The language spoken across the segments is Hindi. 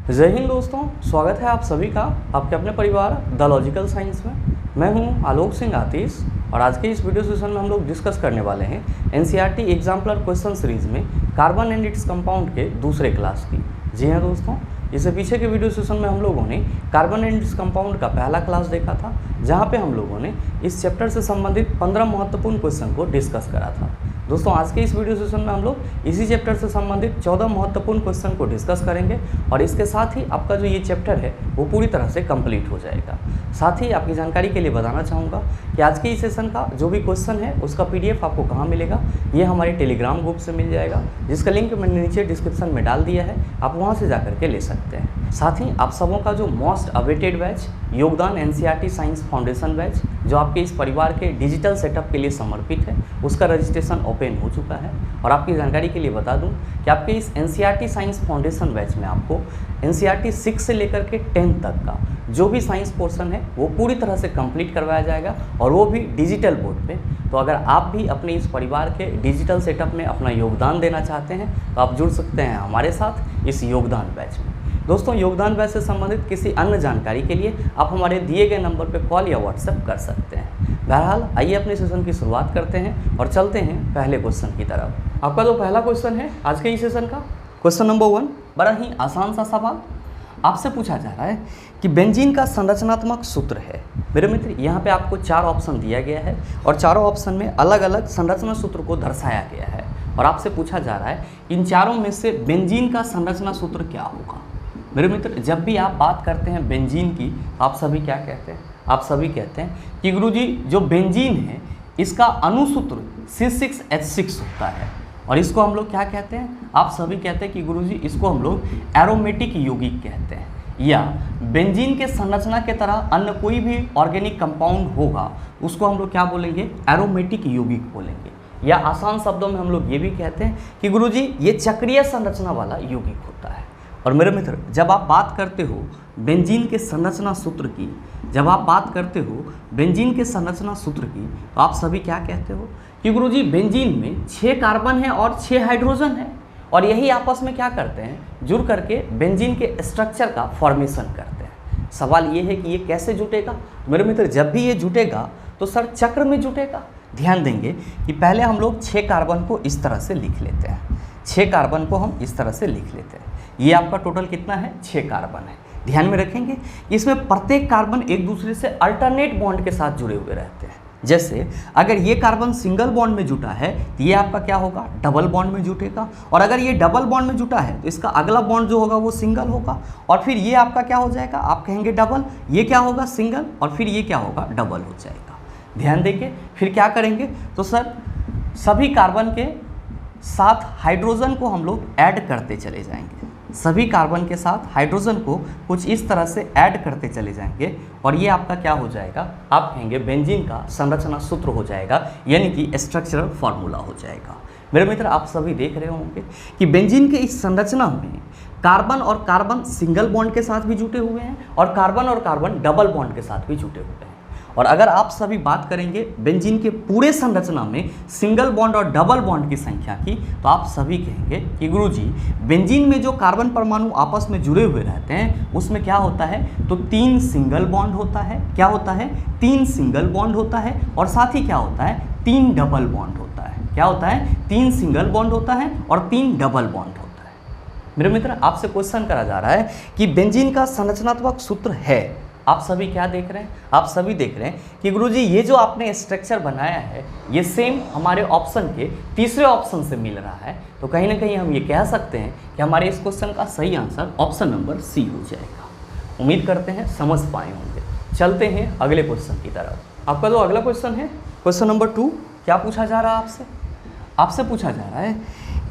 जय हिंद दोस्तों, स्वागत है आप सभी का आपके अपने परिवार द लॉजिकल साइंस में। मैं हूं आलोक सिंह आतिश और आज के इस वीडियो सेशन में हम लोग डिस्कस करने वाले हैं एनसीईआरटी एग्जाम्पलर क्वेश्चन सीरीज में कार्बन एंड इट्स कंपाउंड के दूसरे क्लास की। जी हाँ दोस्तों, इससे पीछे के वीडियो सेशन में हम लोगों ने कार्बन एंड इट्स कंपाउंड का पहला क्लास देखा था, जहाँ पे हम लोगों ने इस चैप्टर से संबंधित 15 महत्वपूर्ण क्वेश्चन को डिस्कस करा था। दोस्तों आज के इस वीडियो सेशन में हम लोग इसी चैप्टर से संबंधित 14 महत्वपूर्ण क्वेश्चन को डिस्कस करेंगे और इसके साथ ही आपका जो ये चैप्टर है वो पूरी तरह से कंप्लीट हो जाएगा। साथ ही आपकी जानकारी के लिए बताना चाहूँगा कि आज के इस सेशन का जो भी क्वेश्चन है उसका PDF आपको कहाँ मिलेगा, ये हमारे टेलीग्राम ग्रुप से मिल जाएगा, जिसका लिंक मैंने नीचे डिस्क्रिप्शन में डाल दिया है, आप वहाँ से जा करके ले सकते हैं। साथ ही आप सबों का जो मोस्ट अवेटेड बैच योगदान एनसीईआरटी साइंस फाउंडेशन बैच, जो आपके इस परिवार के डिजिटल सेटअप के लिए समर्पित है, उसका रजिस्ट्रेशन ओपन हो चुका है। और आपकी जानकारी के लिए बता दूं कि आपके इस एनसीईआरटी साइंस फाउंडेशन बैच में आपको एनसीईआरटी 6 से लेकर के 10 तक का जो भी साइंस पोर्शन है वो पूरी तरह से कंप्लीट करवाया जाएगा, और वो भी डिजिटल बोर्ड पे। तो अगर आप भी अपने इस परिवार के डिजिटल सेटअप में अपना योगदान देना चाहते हैं तो आप जुड़ सकते हैं हमारे साथ इस योगदान बैच में। दोस्तों योगदान बैच से संबंधित किसी अन्य जानकारी के लिए आप हमारे दिए गए नंबर पर कॉल या व्हाट्सएप कर सकते हैं। बहरहाल आइए अपने सेशन की शुरुआत करते हैं और चलते हैं पहले क्वेश्चन की तरफ। आपका जो पहला क्वेश्चन है आज के इस सेशन का, क्वेश्चन नंबर 1, बड़ा ही आसान सा सवाल आपसे पूछा जा रहा है कि बेंजीन का संरचनात्मक सूत्र है। मेरे मित्र, यहाँ पे आपको 4 ऑप्शन दिया गया है और चारों ऑप्शन में अलग अलग संरचना सूत्र को दर्शाया गया है, और आपसे पूछा जा रहा है इन चारों में से बेंजीन का संरचना सूत्र क्या होगा। मेरे मित्र, जब भी आप बात करते हैं बेंजीन की, आप सभी क्या कहते हैं? आप सभी कहते हैं कि गुरुजी जो बेंजीन है इसका अणुसूत्र C6H6 होता है, और इसको हम लोग क्या कहते हैं? आप सभी कहते हैं कि गुरुजी इसको हम लोग एरोमेटिक यौगिक कहते हैं, या बेंजीन के संरचना के तरह अन्य कोई भी ऑर्गेनिक कंपाउंड होगा उसको हम लोग क्या बोलेंगे? एरोमेटिक यौगिक बोलेंगे। या आसान शब्दों में हम लोग ये भी कहते हैं कि गुरुजी ये चक्रीय संरचना वाला यौगिक होता है। और मेरे मित्र, जब आप बात करते हो बेंजीन के संरचना सूत्र की, जब आप बात करते हो बेंजीन के संरचना सूत्र की, तो आप सभी क्या कहते हो कि गुरुजी बेंजीन में 6 कार्बन है और 6 हाइड्रोजन है, और यही आपस में क्या करते हैं? जुड़ करके बेंजीन के स्ट्रक्चर का फॉर्मेशन करते हैं। सवाल ये है कि ये कैसे जुटेगा? मेरे मित्र, जब भी ये जुटेगा तो सर चक्र में जुटेगा। ध्यान देंगे कि पहले हम लोग 6 कार्बन को इस तरह से लिख लेते हैं, 6 कार्बन को हम इस तरह से लिख लेते हैं। ये आपका टोटल कितना है? 6 कार्बन है। ध्यान में रखेंगे इसमें प्रत्येक कार्बन एक दूसरे से अल्टरनेट बॉन्ड के साथ जुड़े हुए रहते हैं। जैसे अगर ये कार्बन सिंगल बॉन्ड में जुटा है तो ये आपका क्या होगा? डबल बॉन्ड में जुटेगा, और अगर ये डबल बॉन्ड में जुटा है तो इसका अगला बॉन्ड जो होगा वो सिंगल होगा, और फिर ये आपका क्या हो जाएगा? आप कहेंगे डबल, ये क्या होगा? सिंगल, और फिर ये क्या होगा? डबल हो जाएगा। ध्यान देंगे फिर क्या करेंगे? तो सर सभी कार्बन के साथ हाइड्रोजन को हम लोग ऐड करते चले जाएंगे, सभी कार्बन के साथ हाइड्रोजन को कुछ इस तरह से ऐड करते चले जाएंगे, और ये आपका क्या हो जाएगा? आप कहेंगे बेंजीन का संरचना सूत्र हो जाएगा, यानी कि स्ट्रक्चरल फार्मूला हो जाएगा। मेरे मित्र, आप सभी देख रहे होंगे कि बेंजीन के इस संरचना में कार्बन और कार्बन सिंगल बॉन्ड के साथ भी जुटे हुए हैं, और कार्बन डबल बॉन्ड के साथ भी जुटे हुए हैं। और अगर आप सभी बात करेंगे बेंजीन के पूरे संरचना में सिंगल बॉन्ड और डबल बॉन्ड की संख्या की, तो आप सभी कहेंगे कि गुरुजी बेंजीन में जो कार्बन परमाणु आपस में जुड़े हुए रहते हैं उसमें क्या होता है? तो 3 सिंगल बॉन्ड होता है। क्या होता है? 3 सिंगल बॉन्ड होता है, और साथ ही क्या होता है? 3 डबल बॉन्ड होता है। क्या होता है? 3 सिंगल बॉन्ड होता है और 3 डबल बॉन्ड होता है। मेरे मित्र, आपसे क्वेश्चन करा जा रहा है कि बेंजीन का संरचनात्मक सूत्र है। आप सभी क्या देख रहे हैं? आप सभी देख रहे हैं कि गुरुजी ये जो आपने स्ट्रक्चर बनाया है ये सेम हमारे ऑप्शन के तीसरे ऑप्शन से मिल रहा है। तो कहीं ना कहीं हम ये कह सकते हैं कि हमारे इस क्वेश्चन का सही आंसर ऑप्शन नंबर C हो जाएगा। उम्मीद करते हैं समझ पाए होंगे। चलते हैं अगले क्वेश्चन की तरफ। आपका जो अगला क्वेश्चन है, क्वेश्चन नंबर 2, क्या पूछा जा रहा है आपसे? आपसे पूछा जा रहा है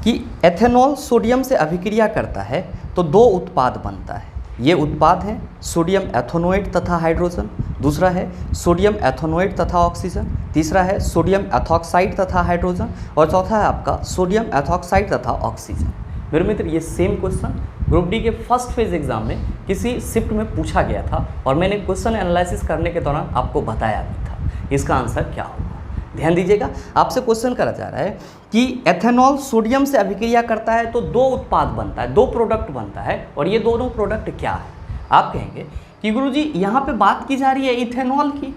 कि एथेनॉल सोडियम से अभिक्रिया करता है तो 2 उत्पाद बनता है। ये उत्पाद हैं सोडियम एथेनोएट तथा हाइड्रोजन, दूसरा है सोडियम एथेनोएट तथा ऑक्सीजन, तीसरा है सोडियम एथॉक्साइड तथा हाइड्रोजन, और चौथा है आपका सोडियम एथॉक्साइड तथा ऑक्सीजन। मेरे मित्र, ये सेम क्वेश्चन ग्रुप डी के फर्स्ट फेज एग्जाम में किसी शिफ्ट में पूछा गया था, और मैंने क्वेश्चन एनालिसिस करने के दौरान आपको बताया भी था इसका आंसर क्या होगा। ध्यान दीजिएगा, आपसे क्वेश्चन करा जा रहा है कि एथेनॉल सोडियम से अभिक्रिया करता है तो दो उत्पाद बनता है, दो प्रोडक्ट बनता है, और ये दोनों प्रोडक्ट क्या है। आप कहेंगे कि गुरुजी यहाँ पे बात की जा रही है इथेनॉल की,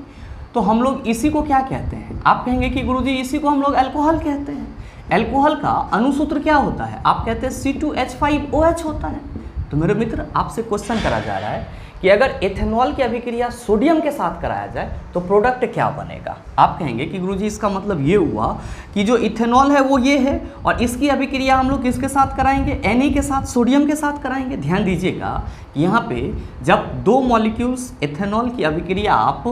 तो हम लोग इसी को क्या कहते हैं। आप कहेंगे कि गुरुजी इसी को हम लोग अल्कोहल कहते हैं। अल्कोहल का अनुसूत्र क्या होता है, आप कहते हैं C2H5OH होता है। तो मेरे मित्र आपसे क्वेश्चन करा जा रहा है कि अगर एथेनॉल की अभिक्रिया सोडियम के साथ कराया जाए तो प्रोडक्ट क्या बनेगा। आप कहेंगे कि गुरुजी इसका मतलब ये हुआ कि जो इथेनॉल है वो ये है, और इसकी अभिक्रिया हम लोग किसके साथ कराएंगे, Na के साथ, सोडियम के साथ कराएंगे। ध्यान दीजिएगा यहाँ पे जब दो मॉलिक्यूल्स एथेनॉल की अभिक्रिया आप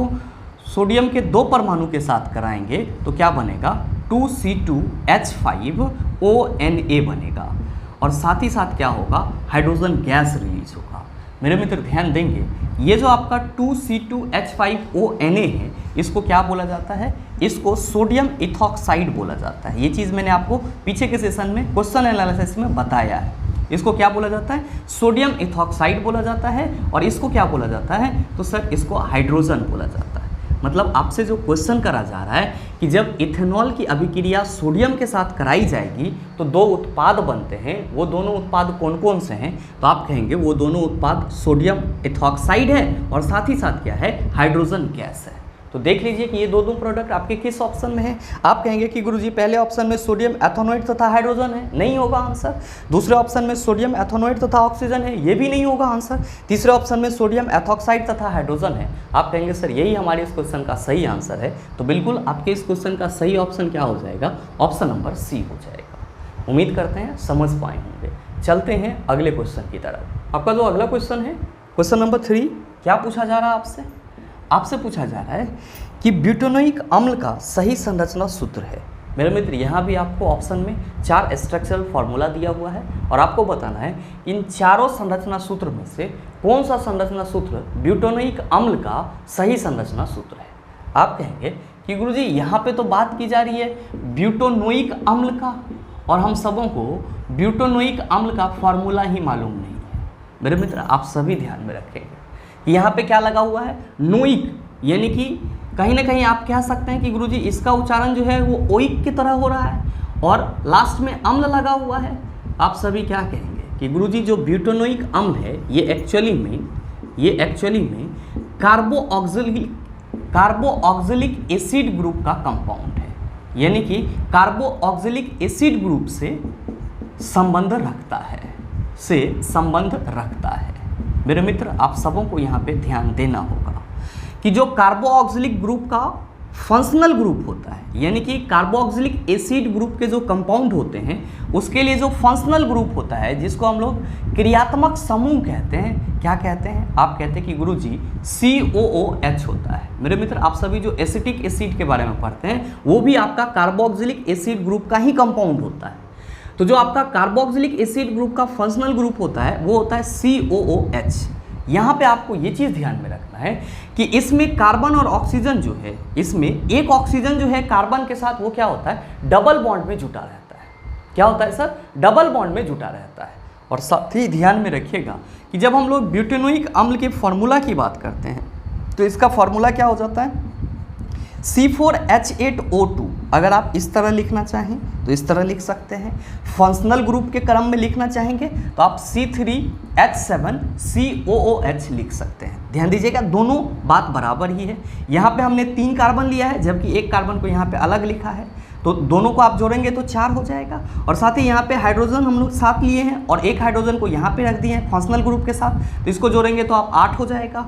सोडियम के दो परमाणु के साथ कराएंगे तो क्या बनेगा, 2C2H5ONA बनेगा, और साथ ही साथ क्या होगा, हाइड्रोजन गैस रिलीज होगा। मेरे मित्र ध्यान देंगे, ये जो आपका 2C2H5ONA है इसको क्या बोला जाता है, इसको सोडियम इथॉक्साइड बोला जाता है। ये चीज़ मैंने आपको पीछे के सेशन में क्वेश्चन एनालिसिस में बताया है। इसको क्या बोला जाता है, सोडियम इथॉक्साइड बोला जाता है, और इसको क्या बोला जाता है, तो सर इसको हाइड्रोजन बोला जाता है। मतलब आपसे जो क्वेश्चन करा जा रहा है कि जब इथेनॉल की अभिक्रिया सोडियम के साथ कराई जाएगी तो दो उत्पाद बनते हैं, वो दोनों उत्पाद कौन कौन से हैं, तो आप कहेंगे वो दोनों उत्पाद सोडियम इथॉक्साइड है और साथ ही साथ क्या है, हाइड्रोजन गैस है। तो देख लीजिए कि ये दोनों प्रोडक्ट आपके किस ऑप्शन में है। आप कहेंगे कि गुरुजी पहले ऑप्शन में सोडियम एथेनॉइड तथा हाइड्रोजन है, नहीं होगा आंसर। दूसरे ऑप्शन में सोडियम एथेनॉइड तथा ऑक्सीजन है, ये भी नहीं होगा आंसर। तीसरे ऑप्शन में सोडियम एथॉक्साइड तथा हाइड्रोजन है। आप कहेंगे सर यही हमारे इस क्वेश्चन का सही आंसर है, तो बिल्कुल आपके इस क्वेश्चन का सही ऑप्शन क्या हो जाएगा, ऑप्शन नंबर सी हो जाएगा। उम्मीद करते हैं समझ पाए होंगे। चलते हैं अगले क्वेश्चन की तरफ। आपका जो अगला क्वेश्चन है, क्वेश्चन नंबर 3, क्या पूछा जा रहा है आपसे, आपसे पूछा जा रहा है कि ब्यूटेनोइक अम्ल का सही संरचना सूत्र है। मेरे मित्र यहाँ भी आपको ऑप्शन में 4 स्ट्रक्चरल फार्मूला दिया हुआ है, और आपको बताना है इन चारों संरचना सूत्र में से कौन सा संरचना सूत्र ब्यूटेनोइक अम्ल का सही संरचना सूत्र है। आप कहेंगे कि गुरुजी यहाँ पे तो बात की जा रही है ब्यूटेनोइक अम्ल का, और हम सबों को ब्यूटेनोइक अम्ल का फार्मूला ही मालूम नहीं है। मेरे मित्र आप सभी ध्यान में रखेंगे यहाँ पे क्या लगा हुआ है, नोइक, यानी कि कहीं ना कहीं आप कह सकते हैं कि गुरुजी इसका उच्चारण जो है वो ओइक की तरह हो रहा है, और लास्ट में अम्ल लगा हुआ है। आप सभी क्या कहेंगे कि गुरुजी जो ब्यूटेनोइक अम्ल है ये एक्चुअली में कार्बोऑक्सिलिक एसिड ग्रुप का कंपाउंड है, यानी कि कार्बोऑक्सिलिक एसिड ग्रुप से संबंध रखता है। मेरे मित्र आप सबों को यहाँ पे ध्यान देना होगा कि जो कार्बोऑक्सिलिक ग्रुप का फंक्शनल ग्रुप होता है, यानी कि कार्बोऑक्सिलिक एसिड ग्रुप के जो कंपाउंड होते हैं उसके लिए जो फंक्शनल ग्रुप होता है, जिसको हम लोग क्रियात्मक समूह कहते हैं, क्या कहते हैं, आप कहते हैं कि गुरुजी COOH होता है। मेरे मित्र आप सभी जो एसिटिक एसिड के बारे में पढ़ते हैं वो भी आपका कार्बोऑक्सिलिक एसिड ग्रुप का ही कंपाउंड होता है। तो जो आपका कार्बोऑक्सिलिक एसिड ग्रुप का फंक्शनल ग्रुप होता है वो होता है COOH। यहाँ पे आपको ये चीज़ ध्यान में रखना है कि इसमें कार्बन और ऑक्सीजन जो है, इसमें एक ऑक्सीजन जो है कार्बन के साथ वो क्या होता है, डबल बॉन्ड में जुटा रहता है। क्या होता है सर, डबल बॉन्ड में जुटा रहता है। और साथ ही ध्यान में रखिएगा कि जब हम लोग ब्यूटेनोइक अम्ल के फॉर्मूला की बात करते हैं तो इसका फॉर्मूला क्या हो जाता है, C4H8O2। अगर आप इस तरह लिखना चाहें तो इस तरह लिख सकते हैं। फंक्शनल ग्रुप के क्रम में लिखना चाहेंगे तो आप C3H7COOH लिख सकते हैं। ध्यान दीजिएगा दोनों बात बराबर ही है। यहाँ पे हमने 3 कार्बन लिया है जबकि एक कार्बन को यहाँ पे अलग लिखा है, तो दोनों को आप जोड़ेंगे तो 4 हो जाएगा। और साथ ही यहाँ पे हाइड्रोजन हम लोग साथ लिए हैं और एक हाइड्रोजन को यहाँ पे रख दिए हैं फंक्शनल ग्रुप के साथ, तो इसको जोड़ेंगे तो आप 8 हो जाएगा।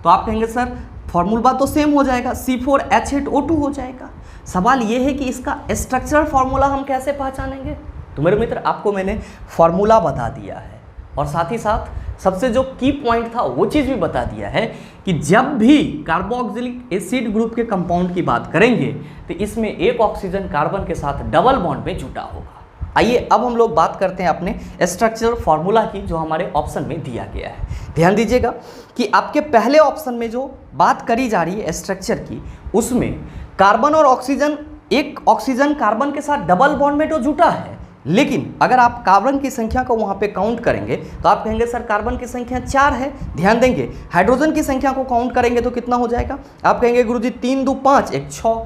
तो आप कहेंगे सर फॉर्मूला तो सेम हो जाएगा, C4H8O2 हो जाएगा। सवाल ये है कि इसका स्ट्रक्चरल फार्मूला हम कैसे पहचानेंगे। तो मेरे मित्र आपको मैंने फार्मूला बता दिया है और साथ ही साथ सबसे जो की पॉइंट था वो चीज़ भी बता दिया है कि जब भी कार्बोऑक्सिलिक एसिड ग्रुप के कंपाउंड की बात करेंगे तो इसमें एक ऑक्सीजन कार्बन के साथ डबल बॉन्ड में जुटा होगा। आइए अब हम लोग बात करते हैं अपने स्ट्रक्चरल फार्मूला की जो हमारे ऑप्शन में दिया गया है। ध्यान दीजिएगा कि आपके पहले ऑप्शन में जो बात करी जा रही है स्ट्रक्चर की, उसमें कार्बन और ऑक्सीजन, एक ऑक्सीजन कार्बन के साथ डबल बॉन्ड में तो जुटा है, लेकिन अगर आप कार्बन की संख्या को वहाँ पे काउंट करेंगे तो आप कहेंगे सर कार्बन की संख्या 4 है। ध्यान देंगे हाइड्रोजन की संख्या को काउंट करेंगे तो कितना हो जाएगा, आप कहेंगे गुरुजी 3 2 5 1 6।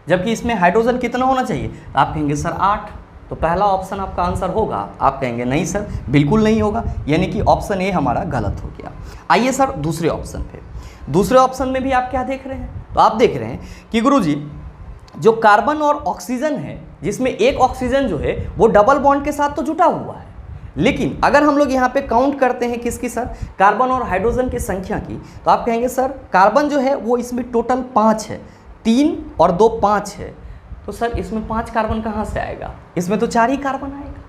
जबकि इसमें हाइड्रोजन कितना होना चाहिए, तो आप कहेंगे सर 8। तो पहला ऑप्शन आपका आंसर होगा, आप कहेंगे नहीं सर बिल्कुल नहीं होगा, यानी कि ऑप्शन ए हमारा गलत हो गया। आइए सर दूसरे ऑप्शन पे। दूसरे ऑप्शन में भी आप क्या देख रहे हैं, तो आप देख रहे हैं कि गुरुजी जो कार्बन और ऑक्सीजन है, जिसमें एक ऑक्सीजन जो है वो डबल बॉन्ड के साथ तो जुटा हुआ है, लेकिन अगर हम लोग यहाँ पे काउंट करते हैं किसकी सर, कार्बन और हाइड्रोजन की संख्या की, तो आप कहेंगे सर कार्बन जो है वो इसमें टोटल 5 है, 3 और 2 5 है, तो सर इसमें 5 कार्बन कहाँ से आएगा, इसमें तो 4 ही कार्बन आएगा।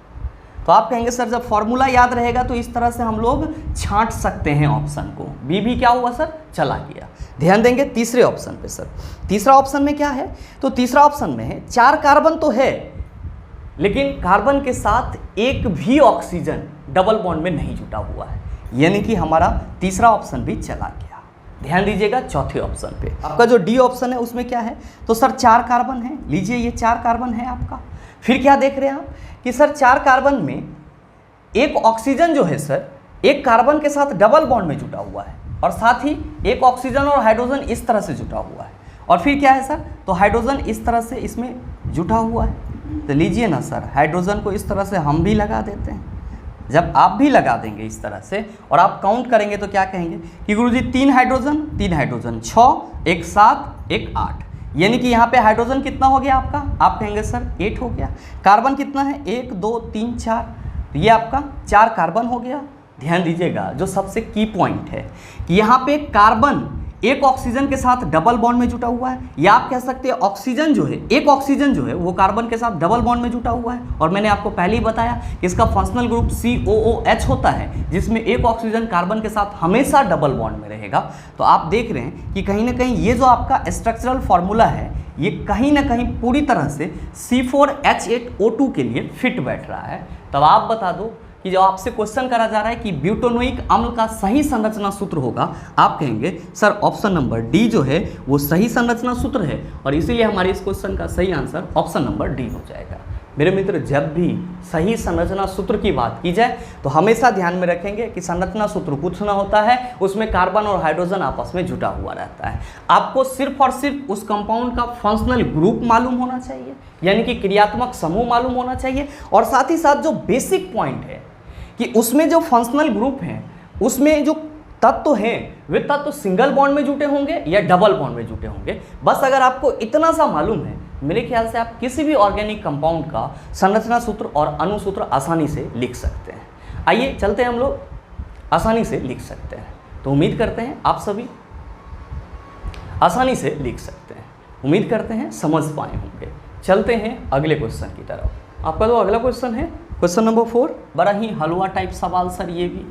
तो आप कहेंगे सर जब फॉर्मूला याद रहेगा तो इस तरह से हम लोग छांट सकते हैं ऑप्शन को। बी भी क्या हुआ सर, चला गया। ध्यान देंगे तीसरे ऑप्शन पे सर। तीसरा ऑप्शन में क्या है, तो तीसरा ऑप्शन में है 4 कार्बन तो है, लेकिन कार्बन के साथ एक भी ऑक्सीजन डबल बॉन्ड में नहीं जुटा हुआ है, यानी कि हमारा तीसरा ऑप्शन भी चला गया। ध्यान दीजिएगा चौथे ऑप्शन पे आपका जो डी ऑप्शन है उसमें क्या है, तो सर 4 कार्बन है, लीजिए ये 4 कार्बन है आपका। फिर क्या देख रहे हैं आप कि सर 4 कार्बन में एक ऑक्सीजन जो है सर एक कार्बन के साथ डबल बॉन्ड में जुटा हुआ है, और साथ ही एक ऑक्सीजन और हाइड्रोजन इस तरह से जुटा हुआ है, और फिर क्या है सर, तो हाइड्रोजन इस तरह से इसमें जुटा हुआ है। तो लीजिए ना सर हाइड्रोजन को इस तरह से हम भी लगा देते हैं। जब आप भी लगा देंगे इस तरह से और आप काउंट करेंगे तो क्या कहेंगे कि गुरुजी 3 हाइड्रोजन 6, एक 7, एक 8, यानी कि यहाँ पे हाइड्रोजन कितना हो गया आपका, आप कहेंगे सर 8 हो गया। कार्बन कितना है, 1 2 3 4, तो ये आपका 4 कार्बन हो गया। ध्यान दीजिएगा जो सबसे की पॉइंट है कि यहाँ पे कार्बन एक ऑक्सीजन के साथ डबल बॉन्ड में जुटा हुआ है, या आप कह सकते हैं ऑक्सीजन जो है एक ऑक्सीजन जो है वो कार्बन के साथ डबल बॉन्ड में जुटा हुआ है, और मैंने आपको पहले ही बताया कि इसका फंक्शनल ग्रुप COOH होता है, जिसमें एक ऑक्सीजन कार्बन के साथ हमेशा डबल बॉन्ड में रहेगा। तो आप देख रहे हैं कि कहीं ना कहीं ये जो आपका स्ट्रक्चरल फॉर्मूला है ये कहीं ना कहीं पूरी तरह से C4H8O2 के लिए फिट बैठ रहा है। तब आप बता दो कि जब आपसे क्वेश्चन करा जा रहा है कि ब्यूटानोइक अम्ल का सही संरचना सूत्र होगा, आप कहेंगे सर ऑप्शन नंबर डी जो है वो सही संरचना सूत्र है, और इसीलिए हमारे इस क्वेश्चन का सही आंसर ऑप्शन नंबर डी हो जाएगा। मेरे मित्र जब भी सही संरचना सूत्र की बात की जाए तो हमेशा ध्यान में रखेंगे कि संरचना सूत्र कुछ ना होता है, उसमें कार्बन और हाइड्रोजन आपस में जुटा हुआ रहता है। आपको सिर्फ और सिर्फ उस कंपाउंड का फंक्शनल ग्रुप मालूम होना चाहिए, यानी कि क्रियात्मक समूह मालूम होना चाहिए, और साथ ही साथ जो बेसिक पॉइंट है कि उसमें जो फंक्शनल ग्रुप हैं उसमें जो तत्व हैं वे तत्व सिंगल बॉन्ड में जुटे होंगे या डबल बॉन्ड में जुटे होंगे। बस अगर आपको इतना सा मालूम है, मेरे ख्याल से आप किसी भी ऑर्गेनिक कंपाउंड का संरचना सूत्र और अनुसूत्र आसानी से लिख सकते हैं। आइए चलते हैं, हम लोग आसानी से लिख सकते हैं, तो उम्मीद करते हैं आप सभी आसानी से लिख सकते हैं, उम्मीद करते हैं समझ पाए होंगे। चलते हैं अगले क्वेश्चन की तरफ। आपका जो अगला क्वेश्चन है क्वेश्चन नंबर 4, बड़ा ही हलवा टाइप सवाल सर। ये भी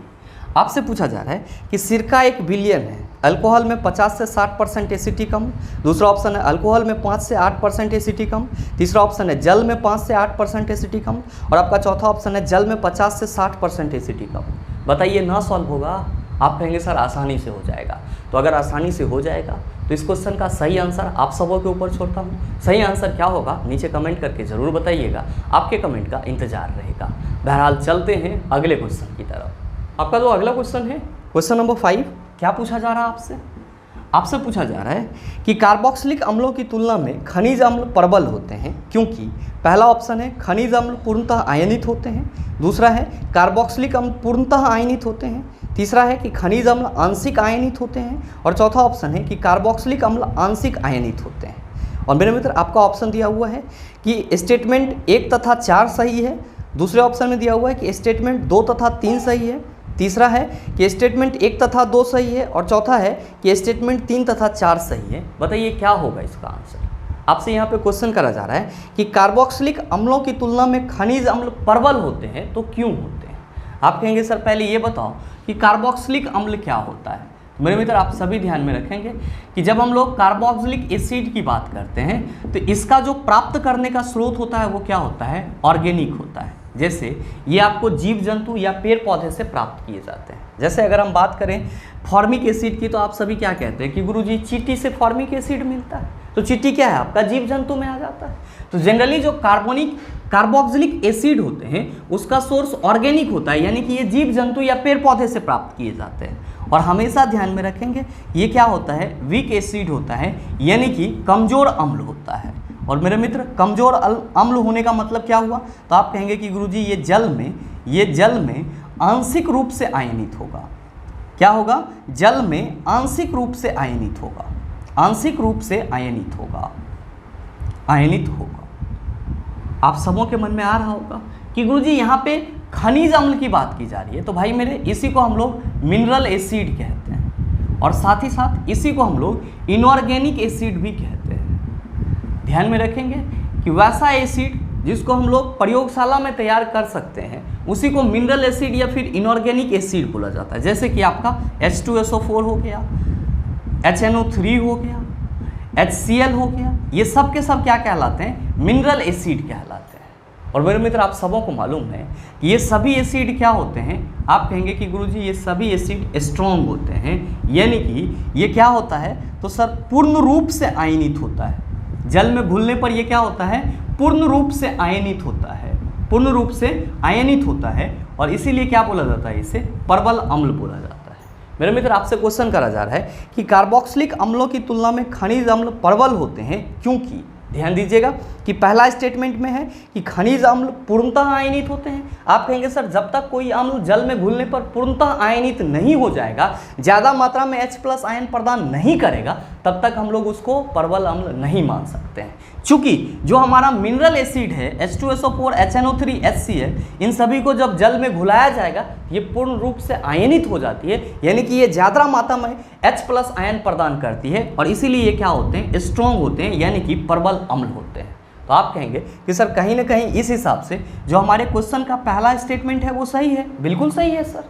आपसे पूछा जा रहा है कि सिरका एक विलियन है, अल्कोहल में 50 से 60% एसिटिक अम्ल, दूसरा ऑप्शन है अल्कोहल में 5 से 8% एसिटिक अम्ल, तीसरा ऑप्शन है जल में 5 से 8% एसिटिक अम्ल, और आपका चौथा ऑप्शन है जल में 50 से 60% एसिटिक अम्ल। बताइए ना सॉल्व होगा, आप कहेंगे सर आसानी से हो जाएगा। तो अगर आसानी से हो जाएगा तो इस क्वेश्चन का सही आंसर आप सबों के ऊपर छोड़ता हूँ। सही आंसर क्या होगा नीचे कमेंट करके ज़रूर बताइएगा, आपके कमेंट का इंतजार रहेगा। बहरहाल चलते हैं अगले क्वेश्चन की तरफ। आपका जो अगला क्वेश्चन है क्वेश्चन नंबर 5, क्या पूछा जा रहा है आपसे? आपसे पूछा जा रहा है कि कार्बोक्सिलिक अम्लों की तुलना में खनिज अम्ल प्रबल होते हैं क्योंकि पहला ऑप्शन है खनिज अम्ल पूर्णतः आयनित होते हैं, दूसरा है कार्बोक्सिलिक अम्ल पूर्णतः आयनित होते हैं, तीसरा है कि खनिज अम्ल आंशिक आयनित होते हैं, और चौथा ऑप्शन है कि कार्बोक्सिलिक अम्ल आंशिक आयनित होते हैं। और मेरे मित्र आपका ऑप्शन दिया हुआ है कि स्टेटमेंट 1 तथा 4 सही है, दूसरे ऑप्शन में दिया हुआ है कि स्टेटमेंट 2 तथा 3 सही है, तीसरा है कि स्टेटमेंट 1 तथा 2 सही है, और चौथा है कि स्टेटमेंट 3 तथा 4 सही है। बताइए क्या होगा इसका आंसर? आपसे यहाँ पे क्वेश्चन करा जा रहा है कि कार्बोक्सिलिक अम्लों की तुलना में खनिज अम्ल प्रबल होते हैं तो क्यों होते हैं? आप कहेंगे सर पहले ये बताओ कि कार्बोक्सिलिक अम्ल क्या होता है। मेरे मित्र आप सभी ध्यान में रखेंगे कि जब हम लोग कार्बोक्सिलिक एसिड की बात करते हैं तो इसका जो प्राप्त करने का स्रोत होता है वो क्या होता है? ऑर्गेनिक होता है। जैसे ये आपको जीव जंतु या पेड़ पौधे से प्राप्त किए जाते हैं। जैसे अगर हम बात करें फॉर्मिक एसिड की तो आप सभी क्या कहते हैं कि गुरुजी चींटी से फॉर्मिक एसिड मिलता है, तो चींटी क्या है आपका जीव जंतु में आ जाता है। तो जनरली जो कार्बोक्सिलिक एसिड होते हैं उसका सोर्स ऑर्गेनिक होता है, यानी कि ये जीव जंतु या पेड़ पौधे से प्राप्त किए जाते हैं। और हमेशा ध्यान में रखेंगे ये क्या होता है? वीक एसिड होता है, यानी कि कमजोर अम्ल होता है। और मेरे मित्र कमजोर अम्ल होने का मतलब क्या हुआ? तो आप कहेंगे कि गुरुजी ये जल में आंशिक रूप से आयनित होगा। क्या होगा? जल में आंशिक रूप से आयनित होगा, आंशिक रूप से आयनित होगा, आयनित होगा। आप सबों के मन में आ रहा होगा कि गुरुजी यहाँ पे खनिज अम्ल की बात की जा रही है, तो भाई मेरे इसी को हम लोग मिनरल एसिड कहते हैं और साथ ही साथ इसी को हम लोग इनऑर्गेनिक एसिड भी कहते हैं। ध्यान में रखेंगे कि वैसा एसिड जिसको हम लोग प्रयोगशाला में तैयार कर सकते हैं उसी को मिनरल एसिड या फिर इनऑर्गेनिक एसिड बोला जाता है। जैसे कि आपका H2SO4 हो गया, HNO3 हो गया, HCl हो गया, ये सब के सब क्या कहलाते हैं? मिनरल एसिड कहलाते हैं। और मेरे मित्र आप सबों को मालूम है कि ये सभी एसिड क्या होते हैं? आप कहेंगे कि गुरुजी ये सभी एसिड स्ट्रॉन्ग होते हैं, यानी कि ये क्या होता है? तो सर पूर्ण रूप से आयनित होता है। जल में घुलने पर ये क्या होता है? पूर्ण रूप से आयनित होता है, पूर्ण रूप से आयनित होता है और इसीलिए क्या बोला जाता है? इसे प्रबल अम्ल बोला जाता है। मेरे मित्र आपसे क्वेश्चन करा जा रहा है कि कार्बोक्सिलिक अम्लों की तुलना में खनिज अम्ल प्रबल होते हैं, क्योंकि ध्यान दीजिएगा कि पहला स्टेटमेंट में है कि खनिज अम्ल पूर्णतः आयनित होते हैं। आप कहेंगे सर जब तक कोई अम्ल जल में घुलने पर पूर्णतः आयनित नहीं हो जाएगा, ज़्यादा मात्रा में H+ आयन प्रदान नहीं करेगा, तब तक हम लोग उसको प्रबल अम्ल नहीं मान सकते हैं। चूंकि जो हमारा मिनरल एसिड है H2SO4, HNO3, HCl, इन सभी को जब जल में घुलाया जाएगा ये पूर्ण रूप से आयनित हो जाती है, यानी कि ये ज़्यादा मात्रा में H+ आयन प्रदान करती है और इसीलिए ये क्या होते हैं? स्ट्रॉन्ग होते हैं, यानी कि प्रबल अम्ल होते हैं। तो आप कहेंगे कि सर कहीं ना कहीं इस हिसाब से जो हमारे क्वेश्चन का पहला स्टेटमेंट है वो सही है। बिल्कुल सही है सर।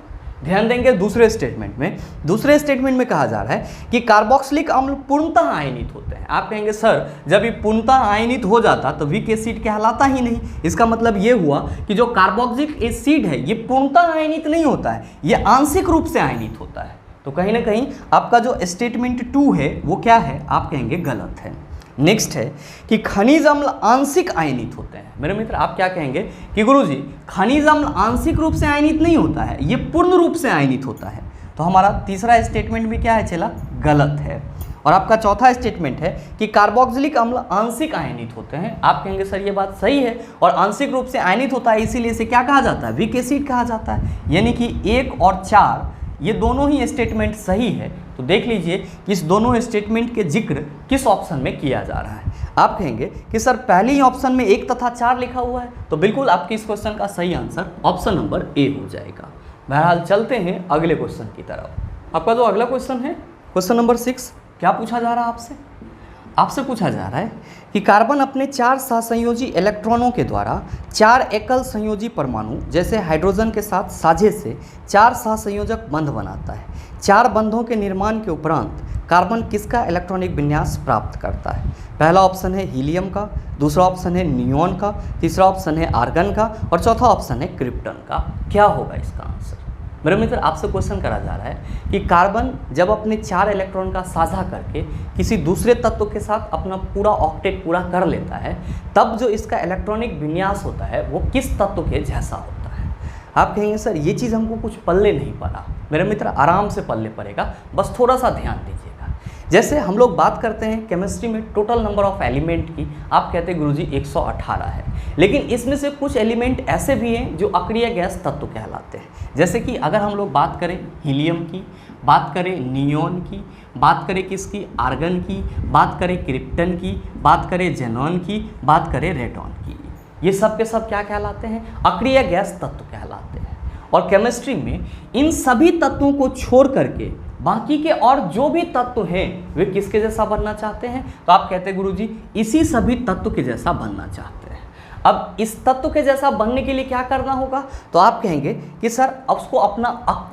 ध्यान देंगे दूसरे स्टेटमेंट में कहा जा रहा है कि कार्बोक्सिलिक अम्ल पूर्णतः आयनित होते हैं। आप कहेंगे सर जब ये पूर्णतः आयनित हो जाता तो वीक एसिड कहलाता ही नहीं। इसका मतलब ये हुआ कि जो कार्बोक्सिलिक एसिड है ये पूर्णतः आयनित नहीं होता है, ये आंशिक रूप से आयनित होता है। तो कहीं ना कहीं आपका जो स्टेटमेंट 2 है वो क्या है? आप कहेंगे गलत है। नेक्स्ट है कि खनिज अम्ल आंशिक आयनित होते हैं। मेरे मित्र आप क्या कहेंगे कि गुरुजी खनिज अम्ल आंशिक रूप से आयनित नहीं होता है, ये पूर्ण रूप से आयनित होता है। तो हमारा तीसरा स्टेटमेंट भी क्या है? चला गलत है। और आपका चौथा स्टेटमेंट है कि कार्बोक्सिलिक अम्ल आंशिक आयनित होते हैं। आप कहेंगे सर ये बात सही है और आंशिक रूप से आयनित होता है, इसीलिए इसे क्या कहा जाता है? वीक एसिड कहा जाता है। यानी कि 1 और 4 ये दोनों ही स्टेटमेंट सही है। तो देख लीजिए कि इस दोनों स्टेटमेंट के जिक्र किस ऑप्शन में किया जा रहा है। आप कहेंगे कि सर पहले ही ऑप्शन में 1 तथा 4 लिखा हुआ है, तो बिल्कुल आपके इस क्वेश्चन का सही आंसर ऑप्शन नंबर ए हो जाएगा। बहरहाल चलते हैं अगले क्वेश्चन की तरफ। आपका जो अगला क्वेश्चन है क्वेश्चन नंबर 6, क्या पूछा जा रहा है आपसे पूछा जा रहा है कि कार्बन अपने 4 सहसंयोजी इलेक्ट्रॉनों के द्वारा 4 एकल संयोजी परमाणु जैसे हाइड्रोजन के साथ साझे से 4 सहसंयोजक बंध बनाता है। 4 बंधों के निर्माण के उपरांत कार्बन किसका इलेक्ट्रॉनिक विन्यास प्राप्त करता है? पहला ऑप्शन है हीलियम का, दूसरा ऑप्शन है नियोन का, तीसरा ऑप्शन है आर्गन का और चौथा ऑप्शन है क्रिप्टन का। क्या होगा इसका आंसर? मेरे मित्र आपसे क्वेश्चन करा जा रहा है कि कार्बन जब अपने 4 इलेक्ट्रॉन का साझा करके किसी दूसरे तत्व के साथ अपना पूरा ऑक्टेट पूरा कर लेता है, तब जो इसका इलेक्ट्रॉनिक विन्यास होता है वो किस तत्व के जैसा होता है? आप कहेंगे सर ये चीज़ हमको कुछ पल्ले नहीं पड़ा। मेरे मित्र आराम से पल्ले पड़ेगा, बस थोड़ा सा ध्यान दीजिएगा। जैसे हम लोग बात करते हैं केमिस्ट्री में टोटल नंबर ऑफ एलिमेंट की, आप कहते हैं गुरुजी 118 है, लेकिन इसमें से कुछ एलिमेंट ऐसे भी हैं जो अक्रिय गैस तत्व कहलाते हैं। जैसे कि अगर हम लोग बात करें हीलियम की, बात करें नियोन की, बात करें किसकी? आर्गन की, बात करें क्रिप्टन की, बात करें जेनॉन की, बात करें रेडॉन की, ये सब के सब क्या कहलाते हैं? अक्रिय गैस तत्व कहलाते हैं। और केमिस्ट्री में इन सभी तत्वों को छोड़ करके बाकी के और जो भी तत्व हैं वे किसके जैसा बनना चाहते हैं? तो आप कहते हैं गुरुजी इसी सभी तत्व के जैसा बनना चाहते हैं। अब इस तत्व के जैसा बनने के लिए क्या करना होगा? तो आप कहेंगे कि सर उसको अपना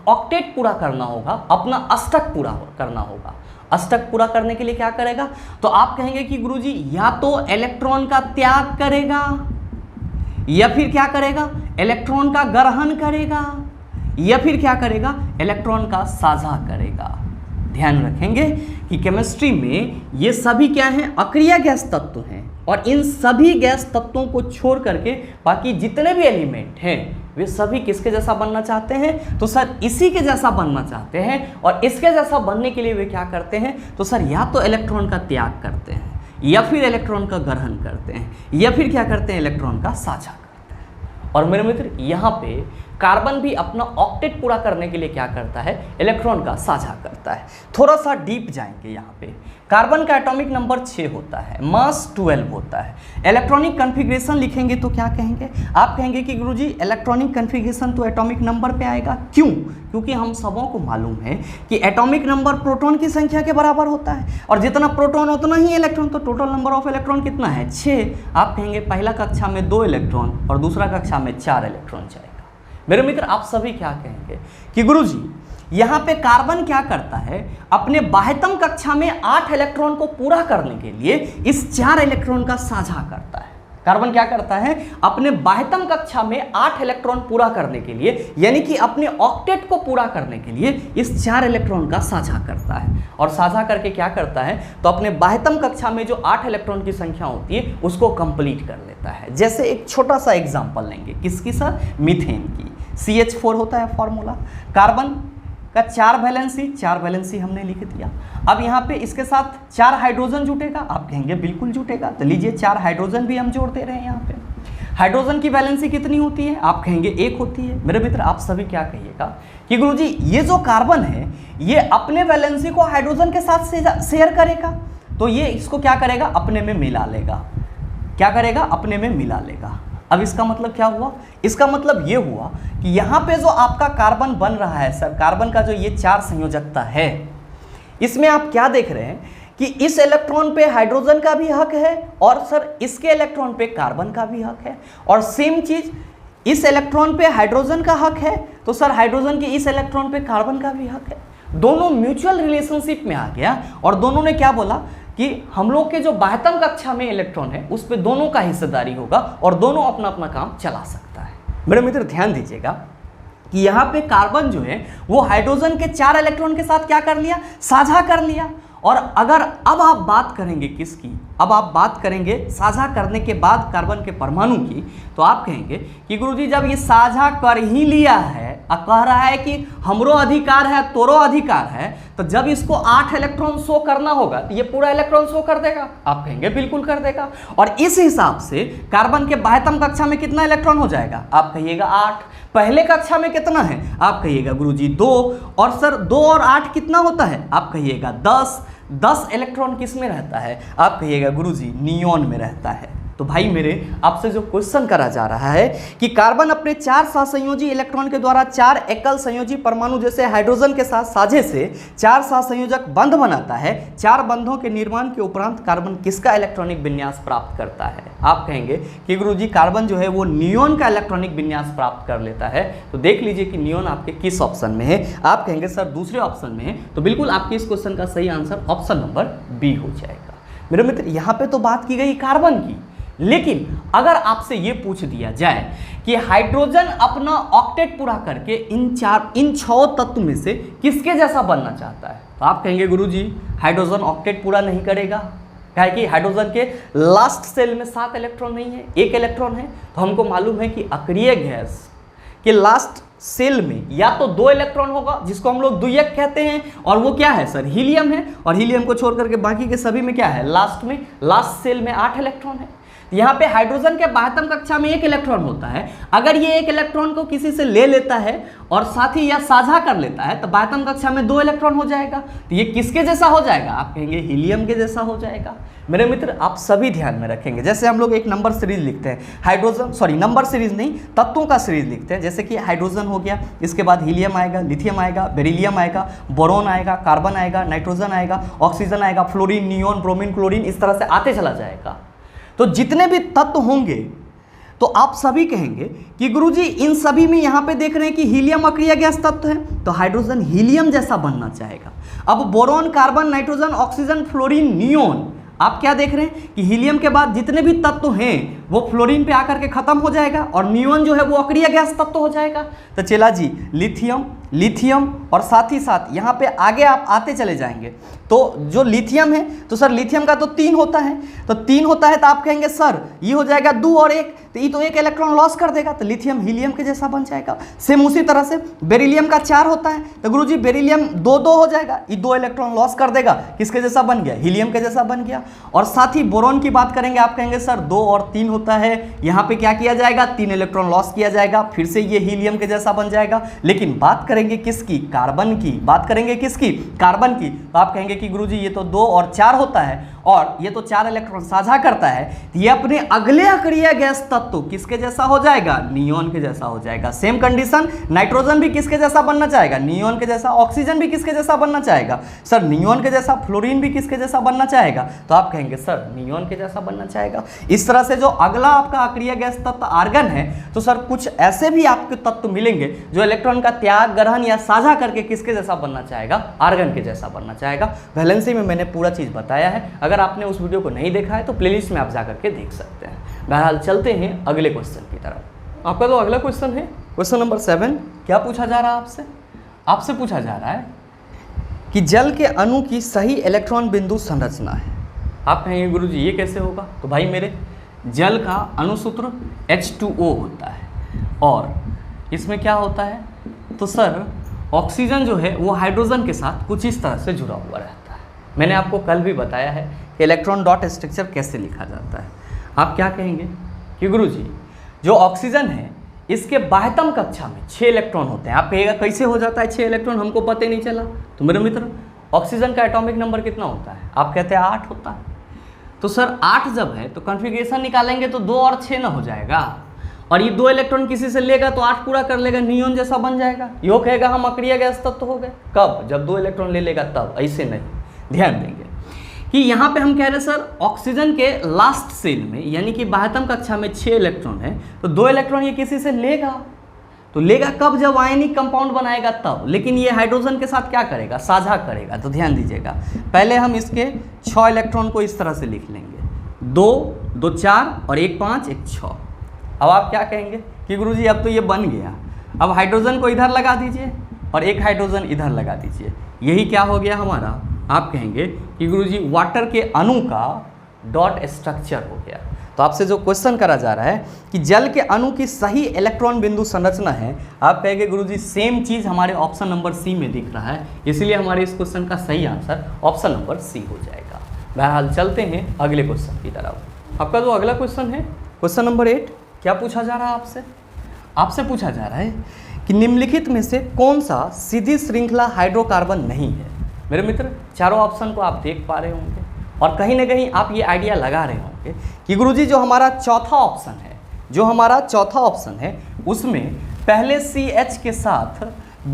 ऑक्टेट पूरा करना होगा, अपना अष्टक पूरा करना होगा। अष्टक पूरा करने के लिए क्या करेगा? तो आप कहेंगे कि गुरुजी या तो इलेक्ट्रॉन का त्याग करेगा या फिर क्या करेगा? इलेक्ट्रॉन का ग्रहण करेगा या फिर क्या करेगा? इलेक्ट्रॉन का साझा करेगा। ध्यान रखेंगे कि केमिस्ट्री में ये सभी क्या हैं? अक्रिय गैस तत्व हैं और इन सभी गैस तत्वों को छोड़ करके बाकी जितने भी एलिमेंट हैं वे सभी किसके जैसा बनना चाहते हैं? तो सर इसी के जैसा बनना चाहते हैं। और इसके जैसा बनने के लिए वे क्या करते हैं? तो सर या तो इलेक्ट्रॉन का त्याग करते हैं या फिर इलेक्ट्रॉन का ग्रहण करते हैं, या फिर क्या करते हैं, इलेक्ट्रॉन का साझा करते हैं। और मेरे मित्र यहाँ पे कार्बन भी अपना ऑक्टेट पूरा करने के लिए क्या करता है, इलेक्ट्रॉन का साझा करता है। थोड़ा सा डीप जाएंगे यहाँ पे। कार्बन का एटॉमिक नंबर 6 होता है, मास 12 होता है। इलेक्ट्रॉनिक कन्फिग्रेशन लिखेंगे तो क्या कहेंगे, आप कहेंगे कि गुरुजी इलेक्ट्रॉनिक कन्फिग्रेशन तो एटॉमिक नंबर पे आएगा। क्यों? क्योंकि हम सबों को मालूम है कि एटॉमिक नंबर प्रोटॉन की संख्या के बराबर होता है, और जितना प्रोटॉन उतना ही इलेक्ट्रॉन, तो टोटल नंबर ऑफ इलेक्ट्रॉन कितना है, 6। आप कहेंगे पहला कक्षा में 2 इलेक्ट्रॉन और दूसरा कक्षा में 4 इलेक्ट्रॉन जाएगा। मेरे मित्र आप सभी क्या कहेंगे कि गुरुजी यहाँ पे कार्बन क्या करता है, अपने बाह्यतम कक्षा में 8 इलेक्ट्रॉन को पूरा करने के लिए इस 4 इलेक्ट्रॉन का साझा करता है। कार्बन क्या करता है, अपने बाह्यतम कक्षा में 8 इलेक्ट्रॉन पूरा करने के लिए, यानी कि अपने ऑक्टेट को पूरा करने के लिए इस 4 इलेक्ट्रॉन का साझा करता है। और साझा करके क्या करता है, तो अपने बाह्यतम कक्षा में जो 8 इलेक्ट्रॉन की संख्या होती है उसको कंप्लीट कर लेता है। जैसे एक छोटा सा एग्जाम्पल लेंगे, किसकी सर, मीथेन की। CH4 होता है फॉर्मूला, कार्बन का 4 वैलेंसी हमने लिख दिया। अब यहाँ पे इसके साथ 4 हाइड्रोजन जुटेगा, आप कहेंगे बिल्कुल जुटेगा, तो लीजिए 4 हाइड्रोजन भी हम जोड़ दे रहे हैं। यहाँ पे हाइड्रोजन की वैलेंसी कितनी होती है, आप कहेंगे 1 होती है। मेरे मित्र आप सभी क्या कहिएगा कि गुरुजी ये जो कार्बन है ये अपने वैलेंसी को हाइड्रोजन के साथ शेयर करेगा, तो ये इसको क्या करेगा, अपने में मिला लेगा। क्या करेगा, अपने में मिला लेगा। अब इसका मतलब क्या हुआ, इसका मतलब ये हुआ कि यहाँ पे जो आपका कार्बन बन रहा है सर, कार्बन का जो ये 4 संयोजकता है, इसमें आप क्या देख रहे हैं कि इस इलेक्ट्रॉन पे हाइड्रोजन का भी हक है, और सर इसके इलेक्ट्रॉन पे कार्बन का भी हक है। और सेम चीज इस इलेक्ट्रॉन पे हाइड्रोजन का हक है, तो सर हाइड्रोजन के इस इलेक्ट्रॉन पे कार्बन का भी हक है। दोनों म्यूचुअल रिलेशनशिप में आ गया, और दोनों ने क्या बोला कि हम लोग के जो बाह्यतम कक्षा में इलेक्ट्रॉन है उस पे दोनों का हिस्सेदारी होगा, और दोनों अपना अपना काम चला सकता है। मेरे मित्र ध्यान दीजिएगा कि यहाँ पे कार्बन जो है वो हाइड्रोजन के 4 इलेक्ट्रॉन के साथ क्या कर लिया, साझा कर लिया। और अगर अब आप बात करेंगे किसकी, अब आप बात करेंगे साझा करने के बाद कार्बन के परमाणु की, तो आप कहेंगे कि गुरुजी जब ये साझा कर ही लिया है और कह रहा है कि हमरो अधिकार है तोरो अधिकार है, तो जब इसको 8 इलेक्ट्रॉन शो करना होगा तो ये पूरा इलेक्ट्रॉन शो कर देगा, आप कहेंगे बिल्कुल कर देगा। और इस हिसाब से कार्बन के बाह्यतम कक्षा में कितना इलेक्ट्रॉन हो जाएगा, आप कहिएगा 8। पहले कक्षा में कितना है, आप कहिएगा गुरुजी 2, और सर 2 और 8 कितना होता है, आप कहिएगा 10। 10 इलेक्ट्रॉन किस में रहता है, आप कहिएगा गुरुजी नियॉन में रहता है। तो भाई मेरे आपसे जो क्वेश्चन करा जा रहा है कि कार्बन अपने 4 सहसंयोजी इलेक्ट्रॉन के द्वारा 4 एकल संयोजी परमाणु जैसे हाइड्रोजन के साथ साझे से 4 सहसंयोजक बंध बनाता है। 4 बंधों के निर्माण के उपरांत कार्बन किसका इलेक्ट्रॉनिक विन्यास प्राप्त करता है, आप कहेंगे कि गुरुजी कार्बन जो है वो नियॉन का इलेक्ट्रॉनिक विन्यास प्राप्त कर लेता है। तो देख लीजिए कि नियॉन आपके किस ऑप्शन में है, आप कहेंगे सर दूसरे ऑप्शन में है, तो बिल्कुल आपके इस क्वेश्चन का सही आंसर ऑप्शन नंबर बी हो जाएगा। मेरे मित्र यहाँ पे तो बात की गई कार्बन की, लेकिन अगर आपसे ये पूछ दिया जाए कि हाइड्रोजन अपना ऑक्टेट पूरा करके इन 6 तत्व में से किसके जैसा बनना चाहता है, तो आप कहेंगे गुरुजी हाइड्रोजन ऑक्टेट पूरा नहीं करेगा, क्या है कि हाइड्रोजन के लास्ट सेल में 7 इलेक्ट्रॉन नहीं है, 1 इलेक्ट्रॉन है। तो हमको मालूम है कि अक्रिय गैस के लास्ट सेल में या तो 2 इलेक्ट्रॉन होगा जिसको हम लोग द्वियक कहते हैं, और वो क्या है सर, हीलियम है, और हीलियम को छोड़ करके बाकी के सभी में क्या है, लास्ट में लास्ट सेल में 8 इलेक्ट्रॉन है। यहाँ पे हाइड्रोजन के बाह्यतम कक्षा में 1 इलेक्ट्रॉन होता है, अगर ये 1 इलेक्ट्रॉन को किसी से ले लेता है और साथ ही या साझा कर लेता है तो बाह्यतम कक्षा में 2 इलेक्ट्रॉन हो जाएगा। तो ये किसके जैसा हो जाएगा, आप कहेंगे हीलियम के जैसा हो जाएगा। मेरे मित्र आप सभी ध्यान में रखेंगे, जैसे हम लोग एक नंबर सीरीज लिखते हैं, नंबर सीरीज नहीं, तत्वों का सीरीज लिखते हैं। जैसे कि हाइड्रोजन हो गया, इसके बाद हीलियम आएगा, लिथियम आएगा, बेरिलियम आएगा, बोरोन आएगा, कार्बन आएगा, नाइट्रोजन आएगा, ऑक्सीजन आएगा, फ्लोरीन, नियोन, ब्रोमीन, क्लोरीन, इस तरह से आते चला जाएगा। तो जितने भी तत्व होंगे तो आप सभी कहेंगे कि गुरुजी इन सभी में यहाँ पे देख रहे हैं कि हीलियम अक्रिय गैस तत्व है, तो हाइड्रोजन हीलियम जैसा बनना चाहेगा। अब boron, carbon, nitrogen, oxygen, fluorine, neon, आप क्या देख रहे हैं कि हीलियम के बाद जितने भी तत्व हैं वो फ्लोरीन पे आकर के खत्म हो जाएगा और नियोन जो है वो अक्रिय गैस तत्व हो जाएगा। तो चला जी लिथियम, लिथियम और साथ ही साथ यहाँ पे आगे आप आते चले जाएंगे तो जो लिथियम है तो सर लिथियम का तो 3 होता है, तो 3 होता है तो आप कहेंगे सर ये हो जाएगा 2 और 1, तो ये तो 1 इलेक्ट्रॉन लॉस कर देगा, तो लिथियम हीलियम के जैसा बन जाएगा। सेम उसी तरह से बेरिलियम का 4 होता है तो गुरुजी बेरिलियम 2 हो जाएगा, ये 2 इलेक्ट्रॉन लॉस कर देगा, किसके जैसा बन गया, हीलियम के जैसा बन गया। और साथ ही बोरॉन की बात करेंगे, आप कहेंगे सर 2 और 3 होता है, यहाँ पे क्या किया जाएगा, 3 इलेक्ट्रॉन लॉस किया जाएगा, फिर से ये हीलियम के जैसा बन जाएगा। लेकिन बात करेंगे किसकी, कार्बन की, बात करेंगे किसकी, कार्बन की, तो आप कहेंगे कि गुरुजी ये तो 2 और 4 होता है और ये तो 4 इलेक्ट्रॉन साझा करता है, ये अपने अगले अक्रिय गैस तत्व किसके जैसा हो जाएगा, नियोन के जैसा हो जाएगा। सेम कंडीशन, नाइट्रोजन भी किसके जैसा बनना चाहेगा, नियोन के जैसा, ऑक्सीजन भी किसके जैसा बनना चाहेगा, सर नियोन के जैसा, फ्लोरीन भी किसके जैसा बनना चाहेगा, तो आप कहेंगे सर नियोन के जैसा बनना चाहेगा। इस तरह से जो अगला आपका अक्रिय गैस तत्व आर्गन है, तो सर कुछ ऐसे भी आपके तत्व मिलेंगे जो इलेक्ट्रॉन का त्याग, ग्रहण या साझा करके किसके जैसा बनना चाहेगा, आर्गन के जैसा बनना चाहेगा। वैलेंसी में मैंने पूरा चीज बताया है, अगर आपने उस वीडियो को नहीं देखा है तो प्लेलिस्ट में आप जाकर के देख सकते हैं। बहरहाल चलते हैं अगले क्वेश्चन की तरफ। आपका जो अगला क्वेश्चन है क्वेश्चन नंबर 7, क्या पूछा जा रहा है आपसे, आपसे पूछा जा रहा है कि जल के अणु की सही इलेक्ट्रॉन बिंदु संरचना है। आप कहेंगे गुरुजी ये कैसे होगा, तो भाई मेरे जल का अणुसूत्र H2O होता है और इसमें क्या होता है, तो सर ऑक्सीजन जो है वो हाइड्रोजन के साथ कुछ इस तरह से जुड़ा हुआ रहता है। मैंने आपको कल भी बताया है कि इलेक्ट्रॉन डॉट स्ट्रक्चर कैसे लिखा जाता है। आप क्या कहेंगे कि गुरुजी जो ऑक्सीजन है इसके बाह्यतम कक्षा में 6 इलेक्ट्रॉन होते हैं। आप कहिएगा कैसे हो जाता है 6 इलेक्ट्रॉन, हमको पता ही नहीं चला। तो मेरे मित्र ऑक्सीजन का एटॉमिक नंबर कितना होता है, आप कहते हैं 8 होता है। तो सर 8 जब है तो कॉन्फ़िगरेशन निकालेंगे तो 2 और 6 ना हो जाएगा, और ये 2 इलेक्ट्रॉन किसी से लेगा तो 8 पूरा कर लेगा, नियोन जैसा बन जाएगा। यो कहेगा हम अक्रिय गैस तत्व हो गए, कब, जब 2 इलेक्ट्रॉन ले लेगा तब, ऐसे नहीं। ध्यान देंगे कि यहाँ पे हम कह रहे हैं सर ऑक्सीजन के लास्ट सेल में यानी कि बाह्यतम कक्षा में 6 इलेक्ट्रॉन है, तो 2 इलेक्ट्रॉन ये किसी से लेगा, तो लेगा कब, जब आयनिक कंपाउंड बनाएगा तब। लेकिन ये हाइड्रोजन के साथ क्या करेगा, साझा करेगा। तो ध्यान दीजिएगा, पहले हम इसके 6 इलेक्ट्रॉन को इस तरह से लिख लेंगे, 2 2 4 और 1 5 1 6। अब आप क्या कहेंगे कि गुरुजी अब तो ये बन गया, अब हाइड्रोजन को इधर लगा दीजिए और एक हाइड्रोजन इधर लगा दीजिए, यही क्या हो गया हमारा। आप कहेंगे कि गुरुजी वाटर के अणु का डॉट स्ट्रक्चर हो गया। तो आपसे जो क्वेश्चन करा जा रहा है कि जल के अणु की सही इलेक्ट्रॉन बिंदु संरचना है, आप कहेंगे गुरुजी सेम चीज़ हमारे ऑप्शन नंबर सी में दिख रहा है, इसलिए हमारे इस क्वेश्चन का सही आंसर ऑप्शन नंबर सी हो जाएगा। बहरहाल चलते हैं अगले क्वेश्चन की तरफ। आपका जो अगला क्वेश्चन है क्वेश्चन नंबर 8, क्या पूछा जा रहा है आपसे, आपसे पूछा जा रहा है कि निम्नलिखित में से कौन सा सीधी श्रृंखला हाइड्रोकार्बन नहीं है। मेरे मित्र चारों ऑप्शन को आप देख पा रहे होंगे और कहीं ना कहीं आप ये आइडिया लगा रहे होंगे कि गुरुजी जो हमारा चौथा ऑप्शन है, जो हमारा चौथा ऑप्शन है उसमें पहले CH के साथ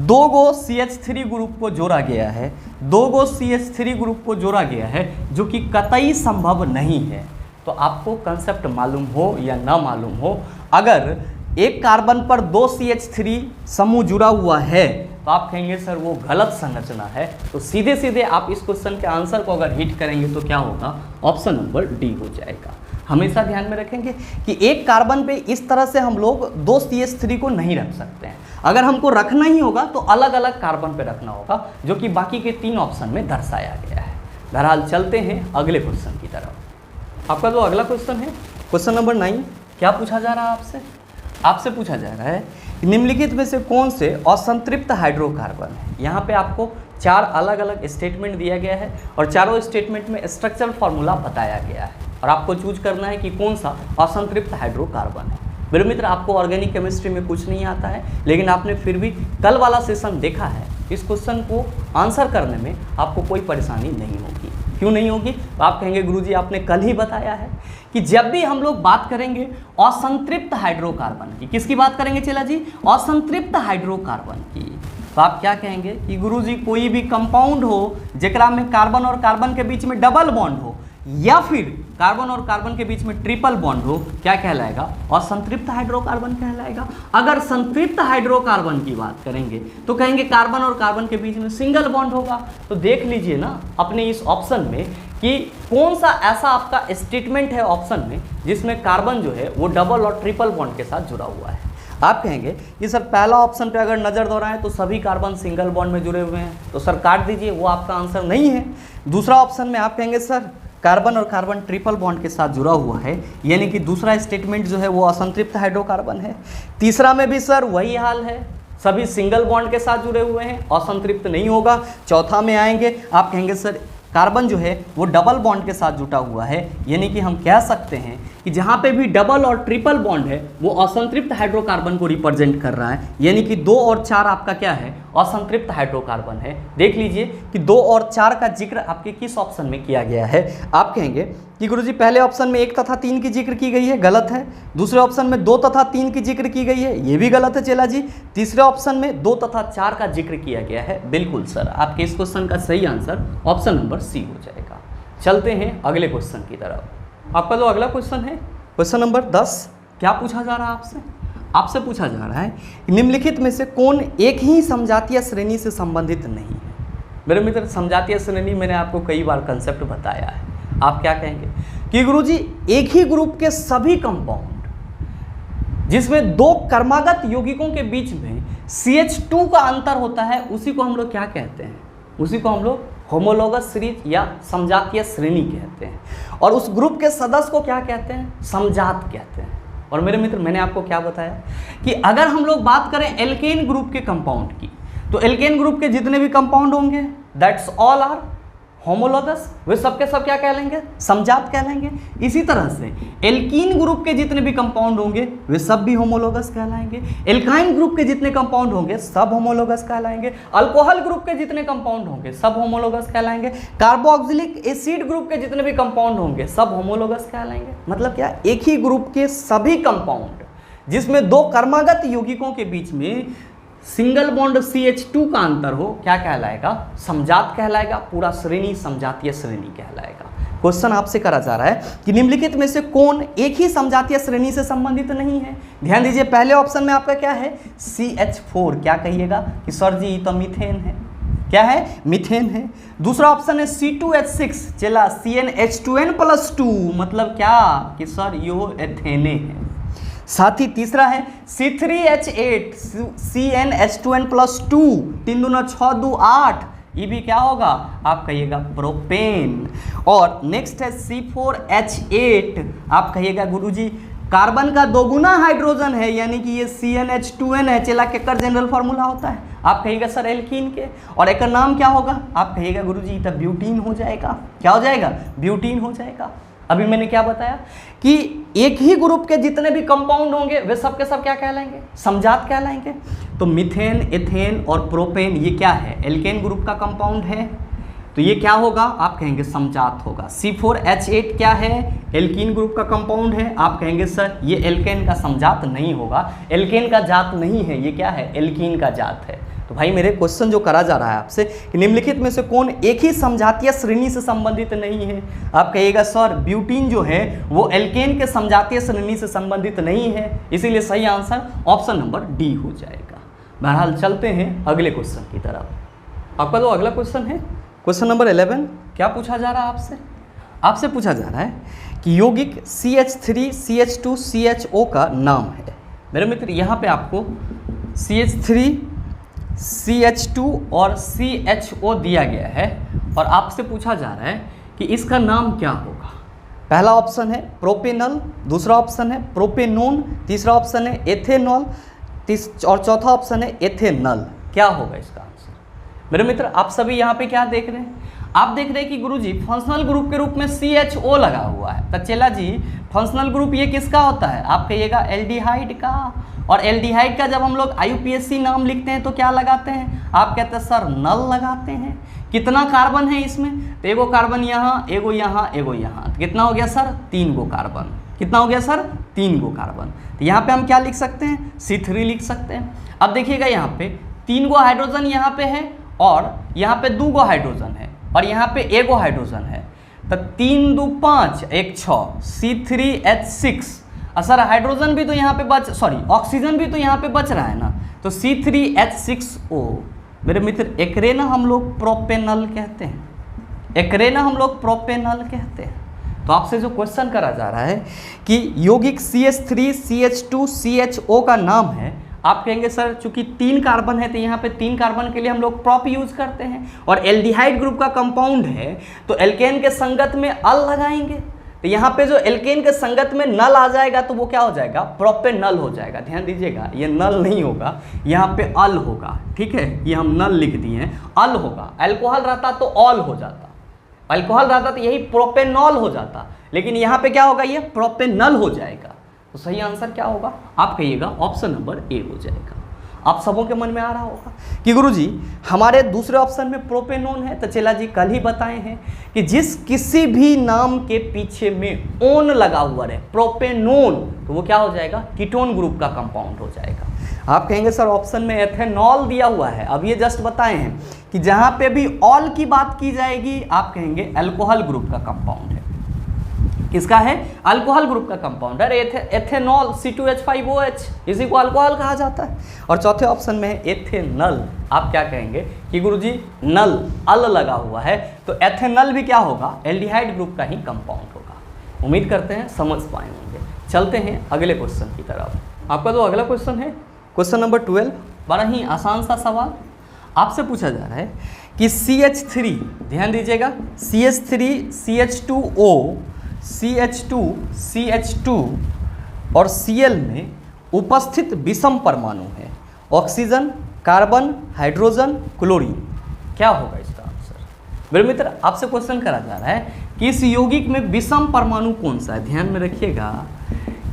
2 गो CH3 ग्रुप को जोड़ा गया है, 2 गो CH3 ग्रुप को जोड़ा गया है, जो कि कतई संभव नहीं है। तो आपको कंसेप्ट मालूम हो या ना मालूम हो, अगर एक कार्बन पर 2 CH3 समूह जुड़ा हुआ है तो आप कहेंगे सर वो गलत संरचना है। तो सीधे सीधे आप इस क्वेश्चन के आंसर को अगर हिट करेंगे तो क्या होगा, ऑप्शन नंबर डी हो जाएगा। हमेशा ध्यान में रखेंगे कि एक कार्बन पे इस तरह से हम लोग 2 CH3 को नहीं रख सकते हैं। अगर हमको रखना ही होगा तो अलग अलग कार्बन पे रखना होगा, जो कि बाकी के 3 ऑप्शन में दर्शाया गया है। बहरहाल चलते हैं अगले क्वेश्चन की तरफ। आपका जो अगला क्वेश्चन है क्वेश्चन नंबर 9, क्या पूछा जा रहा है आपसे, आपसे पूछा जा रहा है निम्नलिखित में से कौन से असंतृप्त हाइड्रोकार्बन है। यहाँ पे आपको 4 अलग अलग स्टेटमेंट दिया गया है और चारों स्टेटमेंट में स्ट्रक्चरल फार्मूला बताया गया है और आपको चूज करना है कि कौन सा असंतृप्त हाइड्रोकार्बन है। मेरे मित्र आपको ऑर्गेनिक केमिस्ट्री में कुछ नहीं आता है, लेकिन आपने फिर भी कल वाला सेशन देखा है, इस क्वेश्चन को आंसर करने में आपको कोई परेशानी नहीं होगी। क्यों नहीं होगी, तो आप कहेंगे गुरुजी आपने कल ही बताया है कि जब भी हम लोग बात करेंगे असंतृप्त हाइड्रोकार्बन की, किसकी बात करेंगे चला जी, असंतृप्त हाइड्रोकार्बन की, तो आप क्या कहेंगे कि गुरुजी कोई भी कंपाउंड हो जेकरा में कार्बन और कार्बन के बीच में डबल बॉन्ड हो, या फिर कार्बन और कार्बन के बीच में ट्रिपल बॉन्ड हो, क्या कहलाएगा? और संतृप्त हाइड्रोकार्बन कहलाएगा। अगर संतृप्त हाइड्रोकार्बन की बात करेंगे तो कहेंगे कार्बन और कार्बन के बीच में सिंगल बॉन्ड होगा। तो देख लीजिए ना अपने इस ऑप्शन में कि कौन सा ऐसा आपका स्टेटमेंट है ऑप्शन में जिसमें कार्बन जो है वो डबल और ट्रिपल बॉन्ड के साथ जुड़ा हुआ है। आप कहेंगे कि सर पहला ऑप्शन पे अगर नज़र दौड़ाएं तो सभी कार्बन सिंगल बॉन्ड में जुड़े हुए हैं, तो सर काट दीजिए, वो आपका आंसर नहीं है। दूसरा ऑप्शन में आप कहेंगे सर कार्बन और कार्बन ट्रिपल बॉन्ड के साथ जुड़ा हुआ है, यानी कि दूसरा स्टेटमेंट जो है वो असंतृप्त हाइड्रोकार्बन है। तीसरा में भी सर वही हाल है, सभी सिंगल बॉन्ड के साथ जुड़े हुए हैं, असंतृप्त नहीं होगा। चौथा में आएंगे, आप कहेंगे सर कार्बन जो है वो डबल बॉन्ड के साथ जुटा हुआ है, यानी कि हम कह सकते हैं कि जहाँ पे भी डबल और ट्रिपल बॉन्ड है वो असंतृप्त हाइड्रोकार्बन को रिप्रेजेंट कर रहा है, यानी कि 2 और 4 आपका क्या है? असंतृप्त हाइड्रोकार्बन है। देख लीजिए कि 2 और 4 का जिक्र आपके किस ऑप्शन में किया गया है। आप कहेंगे कि गुरुजी पहले ऑप्शन में 1 तथा 3 की जिक्र की गई है, गलत है। दूसरे ऑप्शन में 2 तथा 3 की जिक्र की गई है, ये भी गलत है चेला जी। तीसरे ऑप्शन में 2 तथा 4 का जिक्र किया गया है, बिल्कुल सर आपके इस क्वेश्चन का सही आंसर ऑप्शन नंबर सी हो जाएगा। चलते हैं अगले क्वेश्चन की तरफ। आपका जो अगला क्वेश्चन है क्वेश्चन नंबर 10, क्या पूछा जा रहा है आपसे? आपसे पूछा जा रहा है निम्नलिखित में से कौन एक ही समजातीय श्रेणी से संबंधित नहीं है? मेरे मित्र समजातीय श्रेणी मैंने आपको कई बार कंसेप्ट बताया है। आप क्या कहेंगे कि गुरुजी एक ही ग्रुप के सभी कंपाउंड जिसमें 2 क्रमागत यौगिकों के बीच में CH2 का अंतर होता है उसी को हम लोग क्या कहते हैं? उसी को हम लोग होमोलोगस सीरीज या समजातीय श्रेणी कहते हैं। और उस ग्रुप के सदस्य को क्या कहते हैं? समजात कहते हैं। और मेरे मित्र मैंने आपको क्या बताया कि अगर हम लोग बात करें एल्केन ग्रुप के कंपाउंड की, तो एल्केन ग्रुप के जितने भी कंपाउंड होंगे दैट्स ऑल आर होमोलोगस, वे सबके सब क्या कहलाएंगे? समजात कहलाएंगे। इसी तरह से एल्कीन ग्रुप के जितने भी कंपाउंड होंगे वे सब भी होमोलोगस कहलाएंगे। एल्काइन ग्रुप के जितने कंपाउंड होंगे सब होमोलोगस कहलाएंगे। अल्कोहल ग्रुप के जितने कंपाउंड होंगे सब होमोलोगस कहलाएंगे। कार्बोक्सिलिक एसिड ग्रुप के जितने भी कंपाउंड होंगे सब होमोलोगस कहलाएंगे। मतलब क्या? एक ही ग्रुप के सभी कंपाउंड जिसमें 2 क्रमागत यौगिकों के बीच में सिंगल बॉन्ड CH2 का अंतर हो क्या कहलाएगा? समजात कहलाएगा। पूरा श्रेणी समजातीय श्रेणी कहलाएगा। क्वेश्चन आपसे करा जा रहा है कि निम्नलिखित में से कौन एक ही समजातीय श्रेणी से संबंधित नहीं है? ध्यान दीजिए पहले ऑप्शन में आपका क्या है? CH4। क्या कहिएगा कि सर जी तो मीथेन है। क्या है? मीथेन है। दूसरा ऑप्शन है C2H6, चला CnH2n+2, मतलब क्या कि सर यो एथेने है। साथ ही तीसरा है C3H8 CnH2n+2, 3 दूना 6 2 8, ये भी क्या होगा? आप कहिएगा प्रोपेन। और नेक्स्ट है C4H8, आप कहिएगा गुरुजी कार्बन का 2 गुना हाइड्रोजन है, यानी कि ये CnH2n है। चला के कर जनरल फार्मूला होता है, आप कहिएगा सर एल्कीन के। और एक नाम क्या होगा? आप कहिएगा गुरुजी तब ब्यूटीन हो जाएगा। क्या हो जाएगा? ब्यूटीन हो जाएगा। अभी मैंने क्या बताया कि एक ही ग्रुप के जितने भी कंपाउंड होंगे वे सब के सब क्या कहलाएंगे? समजात कहलाएंगे। तो मीथेन, एथेन और प्रोपेन ये क्या है? एल्केन ग्रुप का कंपाउंड है, तो ये क्या होगा? आप कहेंगे समजात होगा। C4H8 क्या है? एल्कीन ग्रुप का कंपाउंड है, आप कहेंगे सर ये एल्केन का समजात नहीं होगा, एल्केन का जात नहीं है, ये क्या है? एल्कीन का जात है। तो भाई मेरे क्वेश्चन जो करा जा रहा है आपसे कि निम्नलिखित में से कौन एक ही समजातीय श्रेणी से संबंधित नहीं है? आप कहिएगा सर ब्यूटीन जो है वो एल्केन के समजातीय श्रेणी से संबंधित नहीं है, इसीलिए सही आंसर ऑप्शन नंबर डी हो जाएगा। बहरहाल चलते हैं अगले क्वेश्चन की तरफ। आपका जो अगला क्वेश्चन है क्वेश्चन नंबर 11, क्या पूछा जा रहा है आपसे? आपसे पूछा जा रहा है कि यौगिक CH3 CH2 CHO का नाम है। मेरे मित्र यहाँ पे आपको CH3 CH2 और CHO दिया गया है और आपसे पूछा जा रहा है कि इसका नाम क्या होगा। पहला ऑप्शन है प्रोपेनल, दूसरा ऑप्शन है प्रोपेनोन, तीसरा ऑप्शन है एथेनॉल और चौथा ऑप्शन है एथेनल। क्या होगा इसका आंसर? मेरे मित्र आप सभी यहाँ पे क्या देख रहे हैं? आप देख रहे हैं कि गुरुजी फंक्शनल ग्रुप के रूप में CHO लगा हुआ है। तो चला जी फंक्शनल ग्रुप ये किसका होता है? आप कहिएगा एल्डिहाइड का। और एल्डिहाइड का जब हम लोग IUPAC नाम लिखते हैं तो क्या लगाते हैं? आप कहते हैं सर नल लगाते हैं। कितना कार्बन है इसमें? तो एगो कार्बन यहाँ, एगो यहाँ, एगो यहाँ, कितना हो गया सर? 3 गो कार्बन। कितना हो गया सर? 3 गो कार्बन। तो यहाँ पे हम क्या लिख सकते हैं? C3 लिख सकते हैं। अब देखिएगा यहाँ पे 3 गो हाइड्रोजन यहाँ पे है और यहाँ पे 2 गो हाइड्रोजन है और यहाँ पे 1 गो हाइड्रोजन है। तो 3 2 5 1 6 C3H6। सर हाइड्रोजन भी तो यहाँ पे बच, सॉरी ऑक्सीजन भी तो यहाँ पे बच रहा है ना, तो C3H6O। मेरे मित्र एकरे ना हम लोग प्रोपेनल कहते हैं, एकरे ना हम लोग प्रोपेनल कहते हैं। तो आपसे जो क्वेश्चन करा जा रहा है कि यौगिक CH3CH2CHO का नाम है, आप कहेंगे सर चूंकि 3 कार्बन है तो यहाँ पे 3 कार्बन के लिए हम लोग प्रॉप यूज करते हैं, और एल्डिहाइड ग्रुप का कंपाउंड है तो एल्केन के संगत में अल लगाएंगे, तो यहाँ पे जो एल्केन के संगत में नल आ जाएगा तो वो क्या हो जाएगा, प्रोपेनल हो जाएगा। ध्यान दीजिएगा, ये नल नहीं होगा, यहाँ पे अल होगा, ठीक है, ये हम नल लिख दिए हैं, अल होगा। अल्कोहल रहता तो ऑल हो जाता, अल्कोहल रहता तो यही प्रोपेनॉल हो जाता, लेकिन यहाँ पे क्या होगा, ये प्रोपेनल हो जाएगा। तो सही आंसर क्या होगा, आप कहिएगा ऑप्शन नंबर ए हो जाएगा। आप सबों के मन में आ रहा होगा कि गुरुजी हमारे दूसरे ऑप्शन में प्रोपेनोन है, तो चला जी कल ही बताए हैं कि जिस किसी भी नाम के पीछे में ओन लगा हुआ है प्रोपेनोन, तो वो क्या हो जाएगा, कीटोन ग्रुप का कंपाउंड हो जाएगा। आप कहेंगे सर ऑप्शन में एथेनॉल दिया हुआ है, अब ये जस्ट बताए हैं कि जहां पे भी ऑल की बात की जाएगी आप कहेंगे अल्कोहल ग्रुप का कंपाउंड है। किसका है, अल्कोहल ग्रुप का कंपाउंड है। एथेनॉल C2H5OH, इसी को अल्कोहल कहा जाता है। और चौथे ऑप्शन में है एथेनल, आप क्या कहेंगे कि गुरुजी नल अल लगा हुआ है, तो एथेनल भी क्या होगा, एल्डिहाइड ग्रुप का ही कंपाउंड होगा। उम्मीद करते हैं समझ पाए होंगे। चलते हैं अगले क्वेश्चन की तरफ। आपका जो अगला क्वेश्चन है क्वेश्चन नंबर 12, बड़ा ही आसान सा सवाल आपसे पूछा जा रहा है कि CH3, ध्यान दीजिएगा, CH3CH2O CH2 और Cl में उपस्थित विषम परमाणु है, ऑक्सीजन, कार्बन, हाइड्रोजन, क्लोरीन। क्या होगा इसका आंसर। मेरे मित्र आपसे क्वेश्चन करा जा रहा है कि इस यौगिक में विषम परमाणु कौन सा है। ध्यान में रखिएगा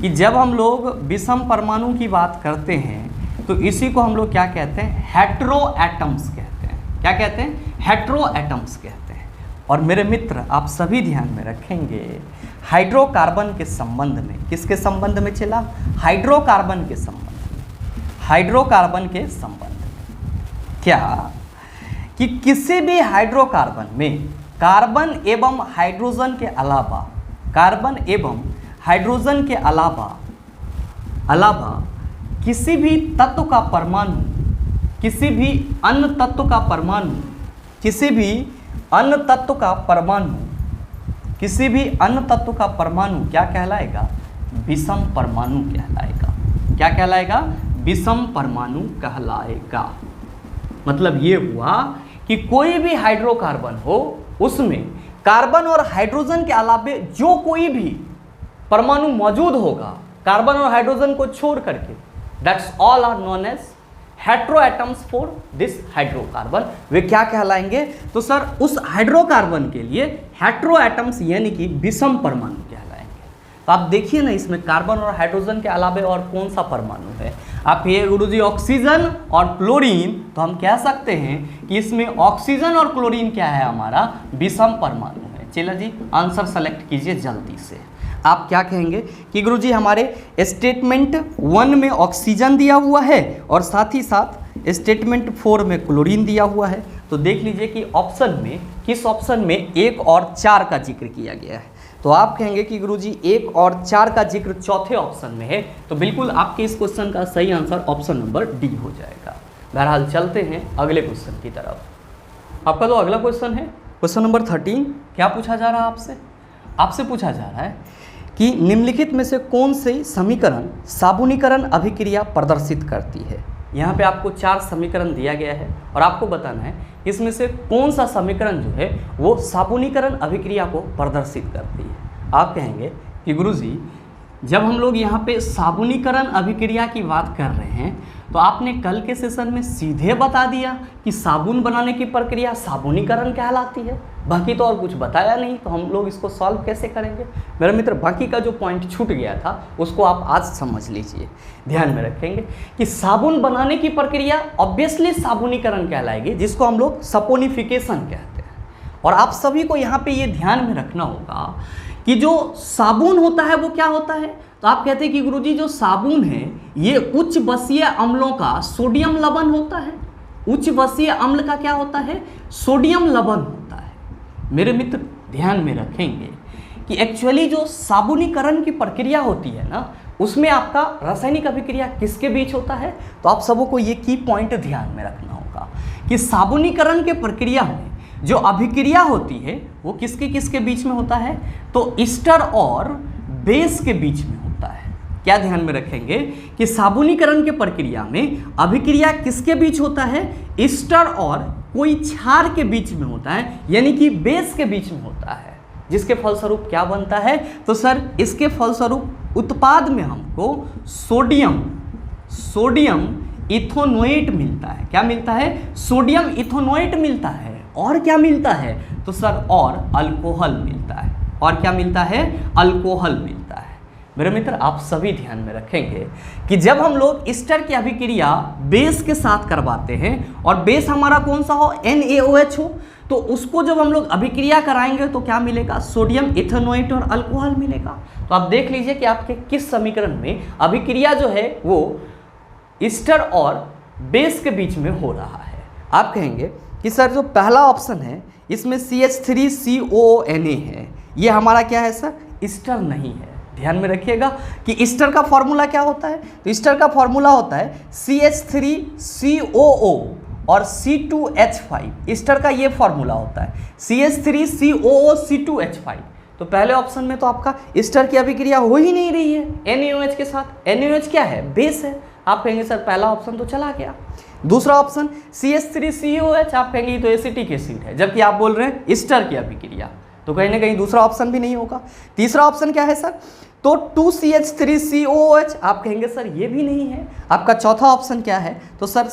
कि जब हम लोग विषम परमाणु की बात करते हैं तो इसी को हम लोग क्या कहते हैं, हेट्रो एटम्स कहते हैं। क्या कहते हैं, हेट्रो एटम्स कहते हैं। और मेरे मित्र आप सभी ध्यान में रखेंगे हाइड्रोकार्बन के संबंध में, किसके संबंध में चला, हाइड्रोकार्बन के संबंध में, हाइड्रोकार्बन के संबंध में क्या कि किसी भी हाइड्रोकार्बन में कार्बन एवं हाइड्रोजन के अलावा, कार्बन एवं हाइड्रोजन के अलावा किसी भी तत्व का परमाणु, किसी भी अन्य तत्व का परमाणु, किसी भी अन्य तत्व का परमाणु, किसी भी अन्य तत्व का परमाणु क्या कहलाएगा, विषम परमाणु कहलाएगा। क्या कहलाएगा, विषम परमाणु कहलाएगा। मतलब ये हुआ कि कोई भी हाइड्रोकार्बन हो उसमें कार्बन और हाइड्रोजन के अलावे जो कोई भी परमाणु मौजूद होगा कार्बन और हाइड्रोजन को छोड़ करके, that's all are known as hetero atoms for this hydrocarbon. वे क्या कहलाएंगे, तो सर उस हाइड्रोकार्बन के लिए हेट्रो एटम्स यानी कि विषम परमाणु कहलाएंगे। तो आप देखिए ना, इसमें कार्बन और हाइड्रोजन के अलावे और कौन सा परमाणु है। आप ये गुरुजी ऑक्सीजन और क्लोरीन, तो हम कह सकते हैं कि इसमें ऑक्सीजन और क्लोरीन क्या है, हमारा विषम परमाणु है। चलिए जी आंसर सेलेक्ट कीजिए जल्दी से। आप क्या कहेंगे कि गुरुजी हमारे स्टेटमेंट 1 में ऑक्सीजन दिया हुआ है और साथ ही साथ स्टेटमेंट 4 में क्लोरीन दिया हुआ है। तो देख लीजिए कि ऑप्शन में, किस ऑप्शन में 1 और 4 का जिक्र किया गया है। तो आप कहेंगे कि गुरुजी 1 और 4 का जिक्र चौथे ऑप्शन में है, तो बिल्कुल आपके इस क्वेश्चन का सही आंसर ऑप्शन नंबर डी हो जाएगा। बहरहाल चलते हैं अगले क्वेश्चन की तरफ। आपका जो अगला क्वेश्चन है क्वेश्चन नंबर 13, क्या पूछा जा रहा है आपसे, आपसे पूछा जा रहा है कि निम्नलिखित में से कौन सी समीकरण साबुनीकरण अभिक्रिया प्रदर्शित करती है। यहाँ पे आपको 4 समीकरण दिया गया है और आपको बताना है इसमें से कौन सा समीकरण जो है वो साबुनीकरण अभिक्रिया को प्रदर्शित करती है। आप कहेंगे कि गुरुजी जब हम लोग यहाँ पे साबुनीकरण अभिक्रिया की बात कर रहे हैं तो आपने कल के सेशन में सीधे बता दिया कि साबुन बनाने की प्रक्रिया साबुनीकरण कहलाती है, बाकी तो और कुछ बताया नहीं। तो हम लोग इसको सॉल्व कैसे करेंगे मेरे मित्र, बाकी का जो पॉइंट छूट गया था उसको आप आज समझ लीजिए। ध्यान में रखेंगे कि साबुन बनाने की प्रक्रिया ऑब्वियसली साबुनीकरण कहलाएगी, जिसको हम लोग सपोनिफिकेशन कहते हैं। और आप सभी को यहाँ पे ये ध्यान में रखना होगा कि जो साबुन होता है वो क्या होता है। तो आप कहते हैं कि गुरुजी जो साबुन है ये उच्च बसीय अम्लों का सोडियम लवण होता है। उच्च बसीय अम्ल का क्या होता है, सोडियम लवण होता है। मेरे मित्र ध्यान में रखेंगे कि एक्चुअली जो साबुनीकरण की प्रक्रिया होती है ना, उसमें आपका रासायनिक अभिक्रिया किसके बीच होता है। तो आप सबों को ये की पॉइंट ध्यान में रखना होगा कि साबुनीकरण के प्रक्रिया में जो अभिक्रिया होती है वो किसके किसके बीच में होता है, तो ईस्टर और बेस के बीच में होता है। क्या ध्यान में रखेंगे कि साबुनीकरण के प्रक्रिया में अभिक्रिया किसके बीच होता है, ईस्टर और कोई क्षार के बीच में होता है, यानी कि बेस के बीच में होता है, जिसके फलस्वरूप क्या बनता है, तो सर इसके फलस्वरूप उत्पाद में हमको सोडियम इथेनोएट मिलता है। क्या मिलता है, सोडियम इथेनोएट मिलता है। और क्या मिलता है, तो सर और अल्कोहल मिलता है। और क्या मिलता है, अल्कोहल मिलता है। मेरे मित्र आप सभी ध्यान में रखेंगे कि जब हम लोग ईस्टर की अभिक्रिया बेस के साथ करवाते हैं और बेस हमारा कौन सा हो, NaOH हो, तो उसको जब हम लोग अभिक्रिया कराएंगे तो क्या मिलेगा, सोडियम इथेनोएट और अल्कोहल मिलेगा। तो आप देख लीजिए कि आपके किस समीकरण में अभिक्रिया जो है वो ईस्टर और बेस के बीच में हो रहा है। आप कहेंगे कि सर जो पहला ऑप्शन है इसमें CH3COONA है, ये हमारा क्या है सर, ईस्टर नहीं है। ध्यान में रखिएगा कि ईस्टर का फॉर्मूला क्या होता है, तो ईस्टर का फॉर्मूला होता है CH3COO और C2H5। ईस्टर का ये फॉर्मूला होता है CH3COO C2H5। तो पहले ऑप्शन में तो आपका ईस्टर की अभिक्रिया हो ही नहीं रही है NaOH के साथ। NaOH क्या है, बेस है। आप कहेंगे सर पहला ऑप्शन तो चला गया। दूसरा ऑप्शन CH3COOH, आप कहेंगे तो एसिटिक एसिड है, जबकि आप बोल रहे हैं ईस्टर की अभिक्रिया, तो कहीं ना कहीं दूसरा ऑप्शन भी नहीं होगा। तीसरा ऑप्शन क्या है सर, तो 2CH3COOH, आप कहेंगे सर ये भी नहीं है। आपका चौथा ऑप्शन क्या है, तो सर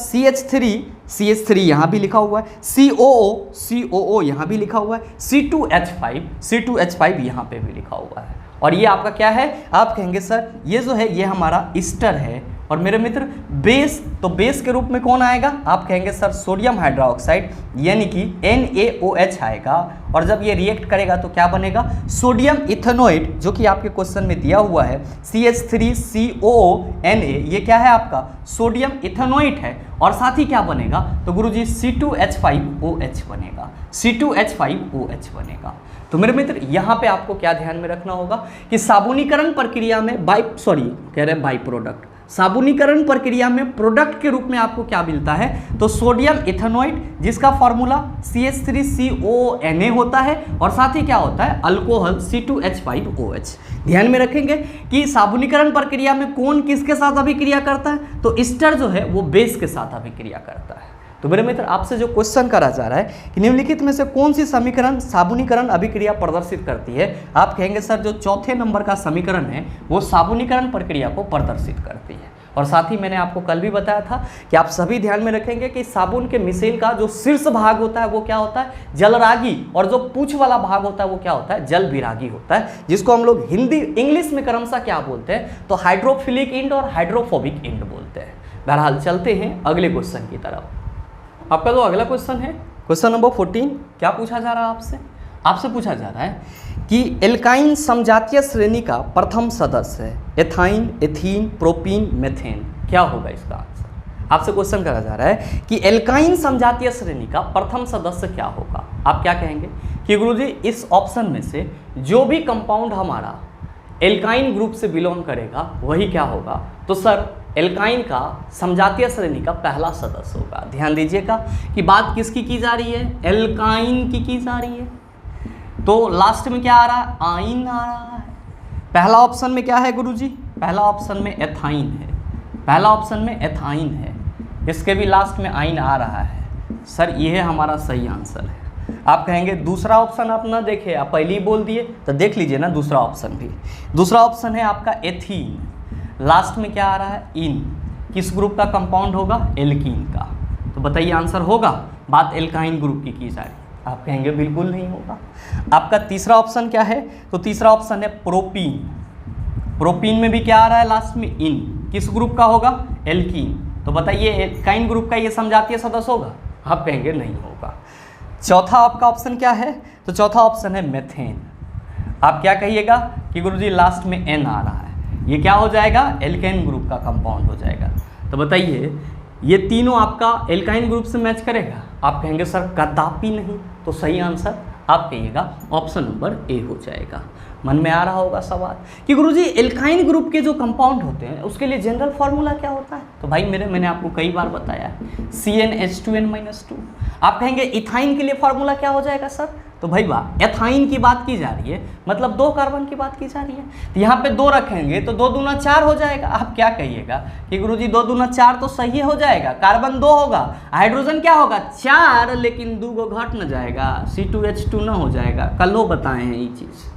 CH3 यहाँ भी लिखा हुआ है, COO यहाँ भी लिखा हुआ है, C2H5 यहाँ पे भी लिखा हुआ है। और ये आपका क्या है, आप कहेंगे सर ये जो है ये हमारा ईस्टर है। और मेरे मित्र बेस, तो बेस के रूप में कौन आएगा, आप कहेंगे सर सोडियम हाइड्रोक्साइड यानी कि NaOH आएगा। और जब ये रिएक्ट करेगा तो क्या बनेगा, सोडियम इथेनोएट, जो कि आपके क्वेश्चन में दिया हुआ है CH3COONA, ये क्या है आपका सोडियम इथेनोएट है। और साथ ही क्या बनेगा, तो गुरुजी C2H5OH बनेगा, C2H5OH बनेगा। तो मेरे मित्र यहाँ पे आपको क्या ध्यान में रखना होगा कि साबुनीकरण प्रक्रिया में बाई प्रोडक्ट, साबुनीकरण प्रक्रिया में प्रोडक्ट के रूप में आपको क्या मिलता है, तो सोडियम इथेनोएट, जिसका फॉर्मूला CH3CONA होता है। और साथ ही क्या होता है, अल्कोहल C2H5OH। ध्यान में रखेंगे कि साबुनीकरण प्रक्रिया में कौन किसके साथ अभिक्रिया करता है, तो ईस्टर जो है वो बेस के साथ अभिक्रिया करता है। तो मेरे मित्र आपसे जो क्वेश्चन करा जा रहा है कि निम्नलिखित में से कौन सी समीकरण साबुनीकरण अभिक्रिया प्रदर्शित करती है, आप कहेंगे सर जो चौथे नंबर का समीकरण है वो साबुनीकरण प्रक्रिया को प्रदर्शित करती है। और साथ ही मैंने आपको कल भी बताया था कि आप सभी ध्यान में रखेंगे कि साबुन के मिसेल का जो शीर्ष भाग होता है वो क्या होता है, जलरागी, और जो पूंछ वाला भाग होता है वो क्या होता है, जल विरागी होता है, जिसको हम लोग हिंदी इंग्लिश में क्रमशः क्या बोलते हैं, तो हाइड्रोफिलिक इंड और हाइड्रोफोबिक इंड बोलते हैं। बहरहाल चलते हैं अगले क्वेश्चन की तरफ। आपका जो अगला क्वेश्चन है, क्वेश्चन नंबर 14, क्या पूछा जा रहा है आपसे पूछा जा रहा है कि एल्काइन समजातीय श्रेणी का प्रथम सदस्य है एथाइन, एथीन, प्रोपीन, मेथेन। क्या होगा इसका आंसर, आपसे क्वेश्चन करा जा रहा है कि एल्काइन समजातीय श्रेणी का प्रथम सदस्य क्या होगा। आप क्या कहेंगे कि गुरुजी इस ऑप्शन में से जो भी कंपाउंड हमारा एल्काइन ग्रुप से बिलोंग करेगा वही क्या होगा, तो सर एल्काइन का समजातीय श्रेणी का पहला सदस्य होगा। ध्यान दीजिएगा कि बात किसकी की जा रही है, एल्काइन की जा रही है। तो लास्ट में क्या आ रहा है, आइन आ रहा है। पहला ऑप्शन में क्या है गुरुजी, पहला ऑप्शन में एथाइन है, पहला ऑप्शन में एथाइन है, इसके भी लास्ट में आइन आ रहा है। सर ये हमारा सही आंसर है। आप कहेंगे दूसरा ऑप्शन आप ना देखे, आप पहले ही बोल दिए, तो देख लीजिए ना दूसरा ऑप्शन भी। दूसरा ऑप्शन है आपका एथीन, लास्ट में क्या आ रहा है, इन, किस ग्रुप का कंपाउंड होगा, एल्कीन का। तो बताइए आंसर होगा, बात एल्काइन ग्रुप की जा रही। आप कहेंगे बिल्कुल नहीं होगा। आपका तीसरा ऑप्शन क्या है, तो तीसरा ऑप्शन है प्रोपीन। प्रोपीन में भी क्या आ रहा है, लास्ट में इन, किस ग्रुप का होगा, एल्कीन। तो बताइए एल्काइन ग्रुप का ये समजातीय सदस्य होगा, आप कहेंगे नहीं होगा। चौथा आपका ऑप्शन क्या है, तो चौथा ऑप्शन है मेथेन। आप क्या कहिएगा कि गुरुजी लास्ट में एन आ रहा है, ये क्या हो जाएगा, एल्काइन ग्रुप का कंपाउंड हो जाएगा। तो बताइए ये तीनों आपका एल्काइन ग्रुप से मैच करेगा, आप कहेंगे सर कदापि नहीं। तो सही आंसर आप कहिएगा ऑप्शन नंबर ए हो जाएगा। मन में आ रहा होगा सवाल कि गुरुजी एल्काइन ग्रुप के जो कंपाउंड होते हैं उसके लिए जनरल फार्मूला क्या होता है? तो भाई मैंने आपको कई बार बताया है CnH2n-2। आप कहेंगे इथाइन के लिए फार्मूला क्या हो जाएगा सर? तो भाई वाह, एथाइन की बात की जा रही है, मतलब 2 कार्बन की बात की जा रही है, तो यहाँ पे 2 रखेंगे तो 2 दूना 4 हो जाएगा। आप क्या कहिएगा कि गुरुजी 2 दूना 4 तो सही हो जाएगा, कार्बन 2 होगा, हाइड्रोजन क्या होगा 4, लेकिन 2 को घट न जाएगा, C2H2 न हो जाएगा। कल बताए हैं ये चीज़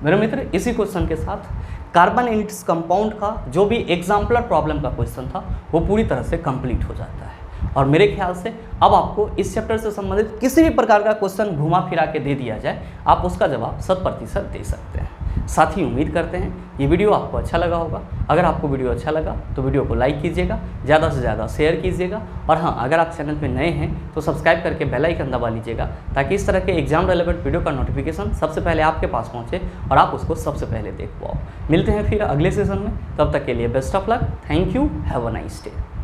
मेरे मित्र। इसी क्वेश्चन के साथ कार्बन इन इट्स कंपाउंड का जो भी एग्जाम्पलर प्रॉब्लम का क्वेश्चन था वो पूरी तरह से कंप्लीट हो जाता है। और मेरे ख्याल से अब आपको इस चैप्टर से संबंधित किसी भी प्रकार का क्वेश्चन घुमा फिरा के दे दिया जाए, आप उसका जवाब 100% दे सकते हैं। साथ ही उम्मीद करते हैं ये वीडियो आपको अच्छा लगा होगा। अगर आपको वीडियो अच्छा लगा तो वीडियो को लाइक कीजिएगा, ज़्यादा से ज़्यादा शेयर कीजिएगा, और हाँ, अगर आप चैनल पे नए हैं तो सब्सक्राइब करके बेल आइकन दबा लीजिएगा, ताकि इस तरह के एग्जाम रेलेवेंट वीडियो का नोटिफिकेशन सबसे पहले आपके पास पहुँचे और आप उसको सबसे पहले देख पाओ। मिलते हैं फिर अगले सेशन में, तब तक के लिए best of luck. Thank you, have a nice day.